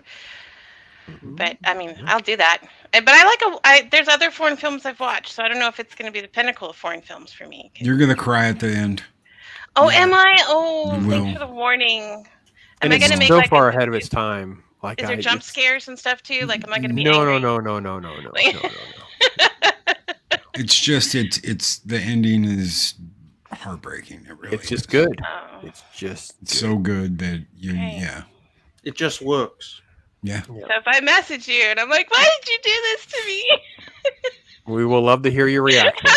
But I mean, I'll do that. But I like there's other foreign films I've watched, so I don't know if it's going to be the pinnacle of foreign films for me. You're gonna cry at the end. Oh, am I? Oh, You will. thanks for the warning. And it's so far ahead of its time. Like, is there jump scares and stuff too? Like, am I going to be No. It's just it's the ending is heartbreaking. It really It's just is. good. It's just so good that yeah. It just works. Yeah. So if I message you and I'm like, why did you do this to me? We will love to hear your reaction.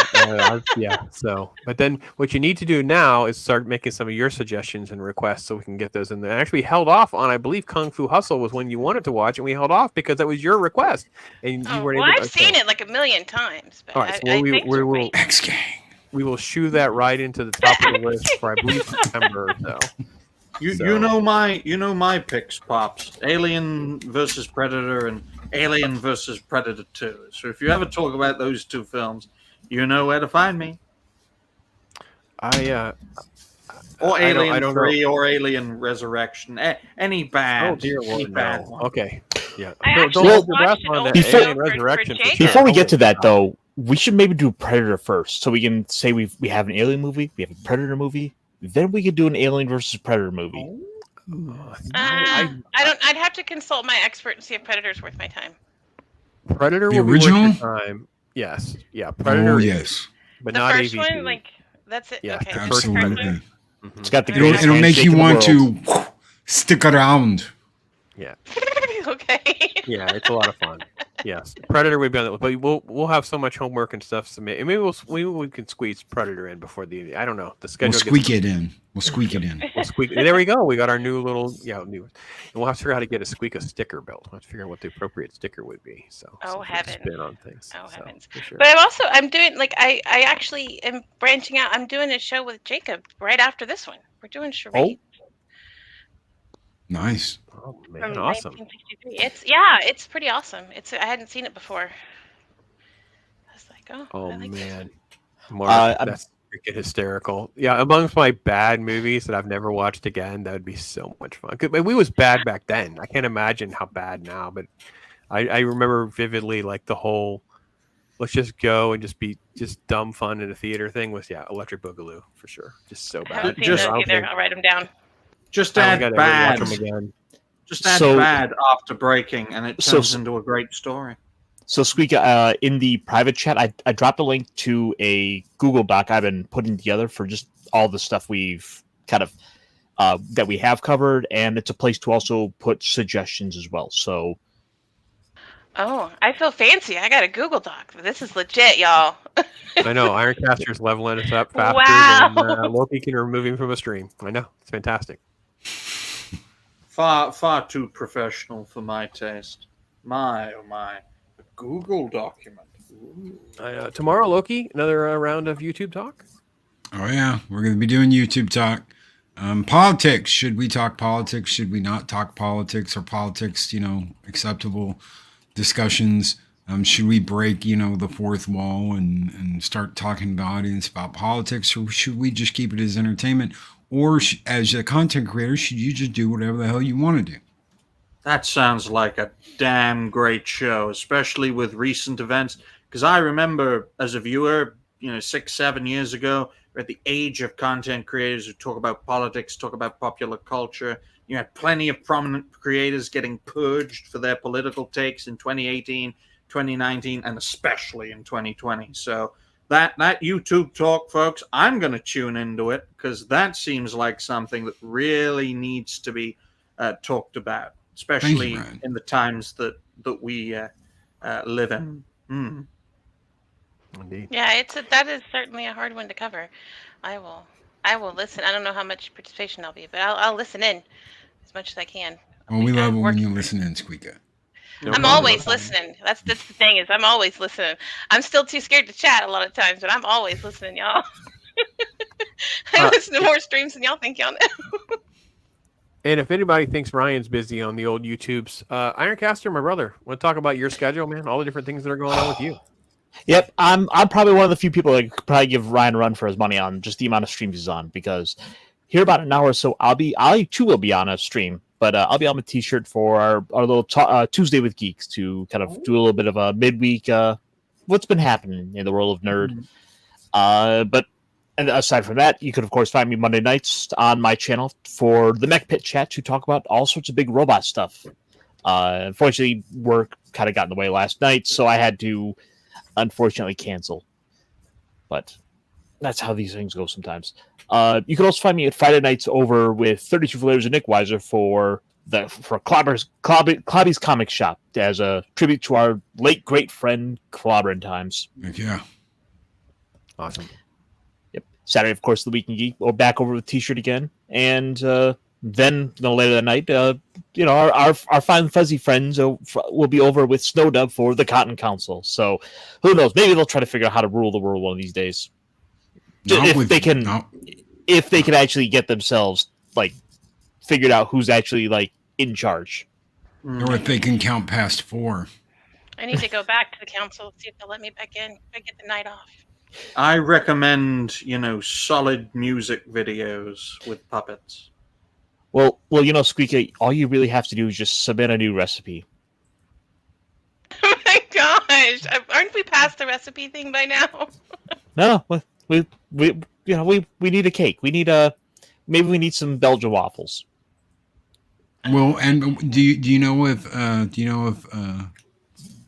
Yeah. So, but then what you need to do now is start making some of your suggestions and requests so we can get those in there. Actually, we held off on, I believe, Kung Fu Hustle was when you wanted to watch, and we held off because that was your request, and you weren't Well, able to. I've seen it like a million times, but All right, so we will we will shoo that right into the top of the list for, I believe, September or so. You know my picks, Pops. Alien versus Predator and Alien versus Predator 2. So if you ever talk about those two films, you know where to find me. Or Alien 3 or Alien Resurrection. Any bad. Oh dear any Lord, bad no. one. Okay. Yeah. I Don't hold your breath on that Before- Alien Resurrection. For sure. Before we get to Holy that, cow. though, we should maybe do Predator first, so we can say we have an Alien movie, we have a Predator movie, then we could do an Alien versus Predator movie. I don't. I'd have to consult my expert and see if Predator's worth my time. Predator The will be worth original? your time. Yes. Yeah. Predator. Oh, is, yes. But The not first AVP. one, like that's it. Yeah, Okay. the the first first one. one. It's got the It'll greatest make handshake you in the want world. to stick around. Yeah. Okay. Yeah, it's a lot of fun. Yes, Predator would be on that, but we'll have so much homework and stuff. So maybe we can squeeze Predator in before the. I don't know. The schedule. We'll squeak it in. We'll squeak it in. We'll squeak. There we go. We got our new little new. And we'll have to figure out how to get a squeak sticker built. We'll have to figure out what the appropriate sticker would be. So heavens. spin on things. Oh heavens. For sure. But I'm doing like I actually am branching out. I'm doing a show with Jacob right after this one. We're doing charades. Nice. Oh man, From awesome. 1963. It's pretty awesome. I hadn't seen it before. I was like, Oh I like man, Mark, that's freaking hysterical. Yeah, amongst my bad movies that I've never watched again, that would be so much fun. We was bad back then. I can't imagine how bad now, but I remember vividly like the whole let's just go and just be dumb fun in a theater thing was Electric Boogaloo for sure. Just so I haven't bad. seen those either. I'll write them down. Just I add gotta bad. watch 'em again. Just add So- bad after breaking, and it turns into a great story. So, Squeak, in the private chat, I dropped a link to a Google Doc I've been putting together for just all the stuff we've kind of that we have covered, and it's a place to also put suggestions as well. So, Oh, I feel fancy. I got a Google Doc. This is legit, y'all. I know Ironcaster's leveling us up faster Wow. than Loki can remove him from a stream. I know it's fantastic. Far too professional for my taste. My oh my, a Google document. Ooh. Tomorrow, Loki, another round of YouTube talk. Oh yeah, we're going to be doing YouTube talk. Politics. Should we talk politics? Should we not talk politics? Are politics, acceptable discussions? Should we break, the fourth wall and start talking to the audience about politics, or should we just keep it as entertainment? Or as a content creator, should you just do whatever the hell you want to do? That sounds like a damn great show, especially with recent events. Because I remember as a viewer, 6-7 years ago, we're at the age of content creators who talk about politics, talk about popular culture. You had plenty of prominent creators getting purged for their political takes in 2018, 2019, and especially in 2020. So that YouTube talk, folks, I'm going to tune into it because that seems like something that really needs to be talked about, especially in the times that we live in. Mm. Indeed. Yeah, that is certainly a hard one to cover. I will listen. I don't know how much participation I'll be, but I'll listen in as much as I can. Well, we love it when you listen in, Squeaka. I'm always listening. That's the thing is I'm always listening. I'm still too scared to chat a lot of times, but I'm always listening, y'all. I listen to more streams than y'all think y'all know. And if anybody thinks Ryan's busy on the old YouTubes, Ironcaster, my brother, want to talk about your schedule, man? All the different things that are going on with you. Yep, I'm probably one of the few people that could probably give Ryan a run for his money on just the amount of streams he's on, because here about an hour or so, I too will be on a stream, but I'll be on a t-shirt for our little Tuesday with Geeks to kind of do a little bit of a midweek what's been happening in the world of nerd. But aside from that, you could of course find me Monday nights on my channel for the Mech Pit chat to talk about all sorts of big robot stuff. Unfortunately, work kind of got in the way last night, so I had to unfortunately cancel. But that's how these things go sometimes. You can also find me at Friday nights over with 32 Flavors and Nick Weiser for for Clobby's Comic Shop as a tribute to our late great friend Clobber in Times. Yeah. Awesome. Yep. Saturday, of course, the Week in Geek. We're back over with T-shirt again, and then later that night, our fine fuzzy friends will be over with Snow Dub for the Cotton Council. So who knows? Maybe they'll try to figure out how to rule the world one of these days. If they can actually get themselves figured out who's actually in charge, or if they can count past 4. I need to go back to the council, see if they'll let me back in. I get the night off. I recommend, solid music videos with puppets. Well, Squeaky, all you really have to do is just submit a new recipe. Oh my gosh! Aren't we past the recipe thing by now? No, we need a cake. Maybe we need some Belgian waffles. Well, and do you know if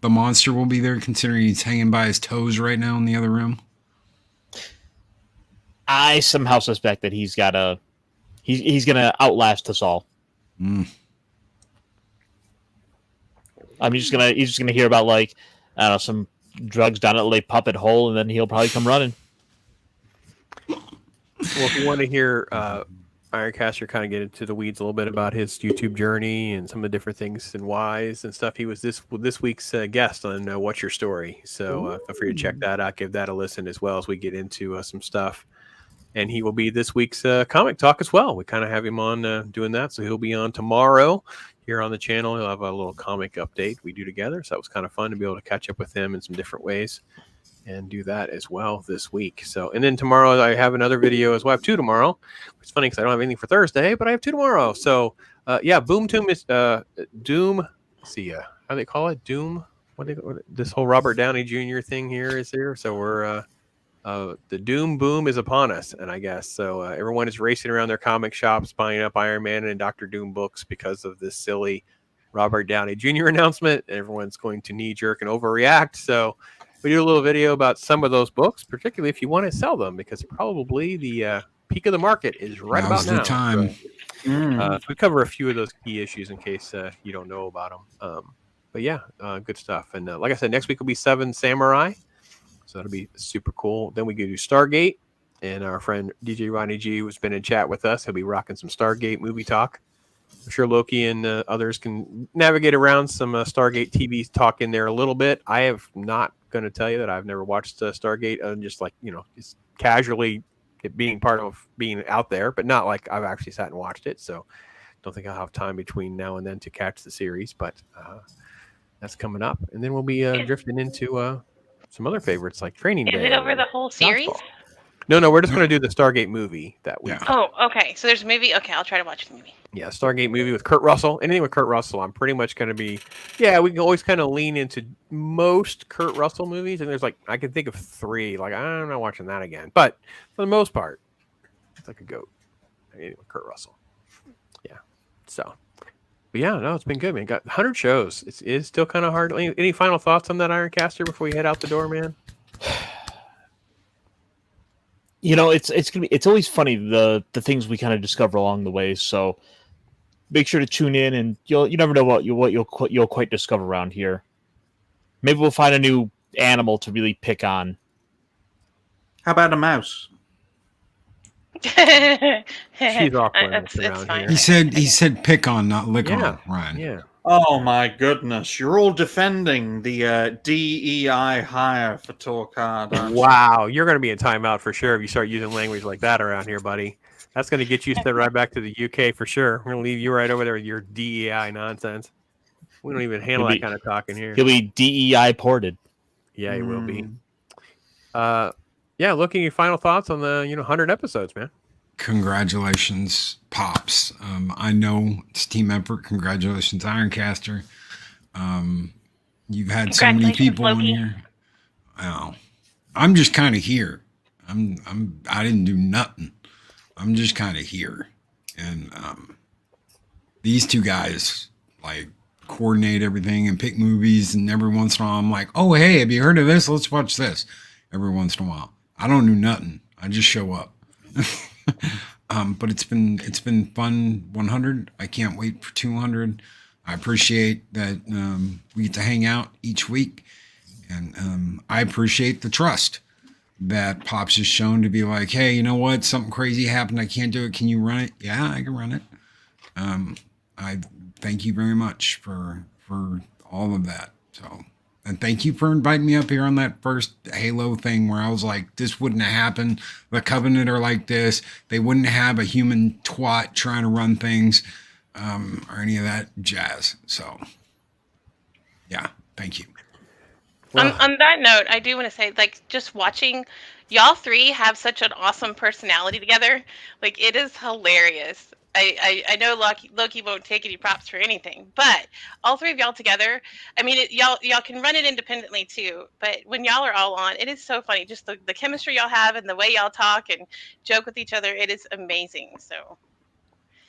the monster will be there, considering he's hanging by his toes right now in the other room? I somehow suspect that he's gonna outlast us all. Mm. He's just gonna hear about some drugs down at Lake Puppet Hole, and then he'll probably come running. Well, if you want to hear Ironcaster kind of get into the weeds a little bit about his YouTube journey and some of the different things and whys and stuff, he was this week's guest on What's Your Story. So feel free to check that out, give that a listen as well as we get into some stuff. And he will be this week's comic talk as well. We kind of have him on doing that, so he'll be on tomorrow here on the channel. He'll have a little comic update we do together. So it was kind of fun to be able to catch up with him in some different ways and do that as well this week. So, and then tomorrow I have another video as well. I have 2 tomorrow. It's funny because I don't have anything for Thursday, but I have 2 tomorrow. So, Boom Tomb is Doom. Let's see, how do they call it? Doom. This whole Robert Downey Jr. thing here is here. So we're the Doom Boom is upon us, and I guess so. Everyone is racing around their comic shops, buying up Iron Man and Doctor Doom books because of this silly Robert Downey Jr. announcement. Everyone's going to knee jerk and overreact. So we do a little video about some of those books, particularly if you want to sell them, because probably the peak of the market is right Now's about now. the time. So we cover a few of those key issues in case you don't know about them. But yeah, good stuff. And like I said, next week will be 7 Samurai. So that'll be super cool. Then we go to Stargate, and our friend DJ Ronnie G, who's been in chat with us, he'll be rocking some Stargate movie talk. I'm sure Loki and others can navigate around some Stargate TV talk in there a little bit. I have not going to tell you that I've never watched Stargate, just just casually it being part of being out there, but not like I've actually sat and watched it. So don't think I'll have time between now and then to catch the series, but that's coming up. And then we'll be drifting into some other favorites like Training Day. Is it over the whole series? No, we're just going to do the Stargate movie that week. Oh, okay. So there's a movie. Okay, I'll try to watch the movie. Yeah, Stargate movie with Kurt Russell. Anything with Kurt Russell, I'm pretty much going to be. Yeah, we can always kind of lean into most Kurt Russell movies, and there's I can think of 3. I'm not watching that again, but for the most part, it's like a goat. Anyway, Kurt Russell. Yeah. So, but yeah, no, it's been good, man. Got 100 shows. It's still kind of hard. Any final thoughts on that, Ironcaster, before you head out the door, man? It's always funny the things we kind of discover along the way. So make sure to tune in, and you never know what you'll quite discover around here. Maybe we'll find a new animal to really pick on. How about a mouse? She's awkward it's fine. He said pick on, not lick on, Ryan. Yeah. Oh my goodness! You're all defending the DEI hire for Torcard. Wow, you're going to be in timeout for sure if you start using language like that around here, buddy. That's going to get you sent right back to the UK for sure. We're going to leave you right over there with your DEI nonsense. We don't even handle that kind of talking here. He'll be DEI ported. Yeah, he will be. Yeah, looking at final thoughts on the 100 episodes, man. Congratulations, Pops. I know it's a team effort. Congratulations, Ironcaster. You've had so many people in here. Well, I'm just kind of here. I didn't do nothing. I'm just kind of here. And these 2 guys coordinate everything and pick movies, and every once in a while I'm like, oh hey, have you heard of this? Let's watch this. Every once in a while. I don't do nothing. I just show up. But it's been fun. 100. I can't wait for 200. I appreciate that we get to hang out each week, and I appreciate the trust that Pops has shown to be like, hey, you know what? Something crazy happened. I can't do it. Can you run it? Yeah, I can run it. I thank you very much for all of that. So, and thank you for inviting me up here on that first Halo thing where I was like, this wouldn't have happened. The Covenant are like this. They wouldn't have a human twat trying to run things, or any of that jazz. So, yeah, thank you. On that note, I do want to say, like, just watching y'all three have such an awesome personality together, like, it is hilarious. I know Loki won't take any props for anything, but all three of y'all together, I mean, y'all can run it independently too, but when y'all are all on, it is so funny. Just the chemistry y'all have and the way y'all talk and joke with each other, it is amazing. So.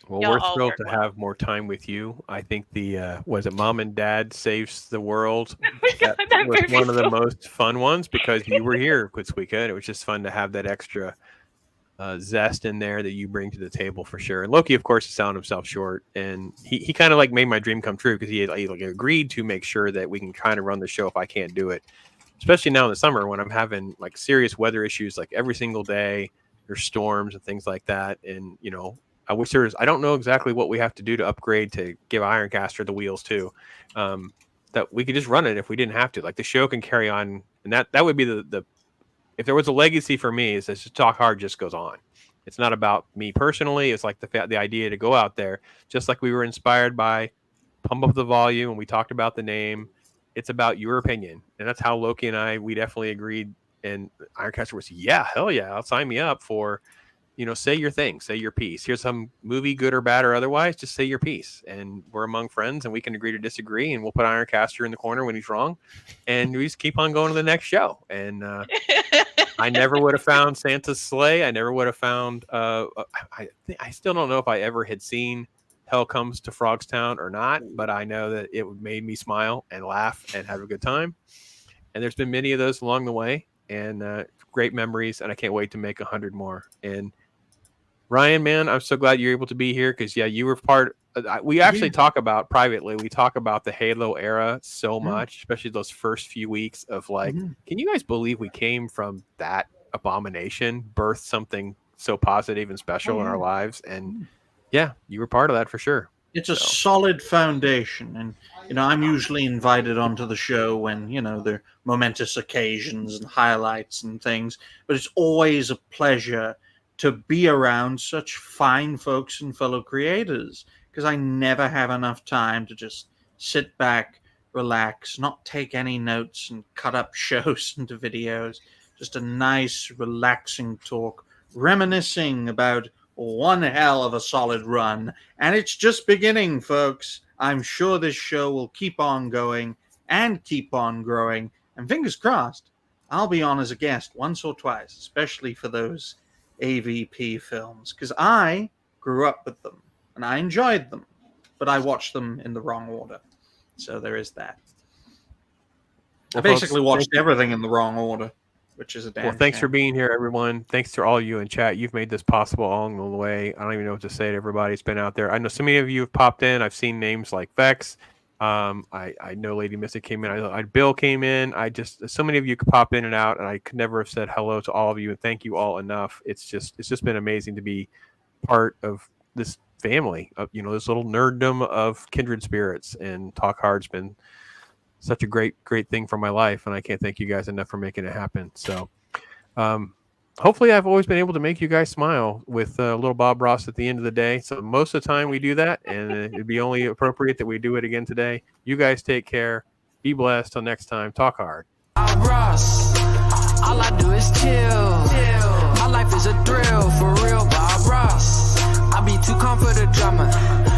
Well, we're thrilled to have more time with you. I think the was it Mom and Dad Saves the World? That was one of the most fun ones because you were here this weekend. It was just fun to have that extra zest in there that you bring to the table for sure. And Loki, of course, is selling himself short, and he kind of like made my dream come true because he like agreed to make sure that we can kind of run the show if I can't do it, especially now in the summer when I'm having like serious weather issues like every single day. There's storms and things like that, and you know. I wish I don't know exactly what we have to do to upgrade to give Ironcaster the wheels too. That we could just run it if we didn't have to. Like the show can carry on, and that would be the if there was a legacy for me is that Talk Hard just goes on. It's not about me personally. It's like the idea to go out there, just like we were inspired by Pump Up the Volume and we talked about the name. It's about your opinion, and that's how Loki and we definitely agreed. And Ironcaster was hell yeah, I'll sign me up for. You know, say your thing, say your piece. Here's some movie, good or bad or otherwise, just say your piece. And we're among friends and we can agree to disagree. And we'll put Ironcaster in the corner when he's wrong. And we just keep on going to the next show. And I never would have found Santa's Sleigh. I never would have found, I still don't know if I ever had seen Hell Comes to Frogstown or not. But I know that it made me smile and laugh and have a good time. And there's been many of those along the way. And great memories. And I can't wait to make 100 more. And Ryan, man, I'm so glad you're able to be here because, yeah, you were part. We actually talk about privately. We talk about the Halo era so much, especially those first few weeks of like, can you guys believe we came from that abomination, birthed something so positive and special in our lives? And yeah, you were part of that for sure. It's a solid foundation. And, you know, I'm usually invited onto the show when, you know, there are momentous occasions and highlights and things. But it's always a pleasure to be around such fine folks and fellow creators, because I never have enough time to just sit back, relax, not take any notes and cut up shows into videos. Just a nice, relaxing talk, reminiscing about one hell of a solid run. And it's just beginning, folks. I'm sure this show will keep on going and keep on growing. And fingers crossed, I'll be on as a guest once or twice, especially for those AVP films, because I grew up with them and I enjoyed them, but I watched them in the wrong order. So there is that. I basically watched everything in the wrong order, which is a damn thanks shame. for being here, everyone. Thanks to all of you in chat. You've made this possible along the way. I don't even know what to say to everybody who's been out there. I know so many of you have popped in. I've seen names like Vex. I know Lady Mystic came in. Bill came in. So many of you could pop in and out, and I could never have said hello to all of you and thank you all enough. It's just been amazing to be part of this family, of, you know, this little nerddom of kindred spirits. And Talk Hard's been such a great thing for my life, and I can't thank you guys enough for making it happen. So, hopefully I've always been able to make you guys smile with little Bob Ross at the end of the day. So most of the time we do that, and it'd be only appropriate that we do it again today. You guys take care. Be blessed. Till next time. Talk hard. Ross, all I do is chill. My life is a thrill, for real, Bob Ross. I be too calm for the drama.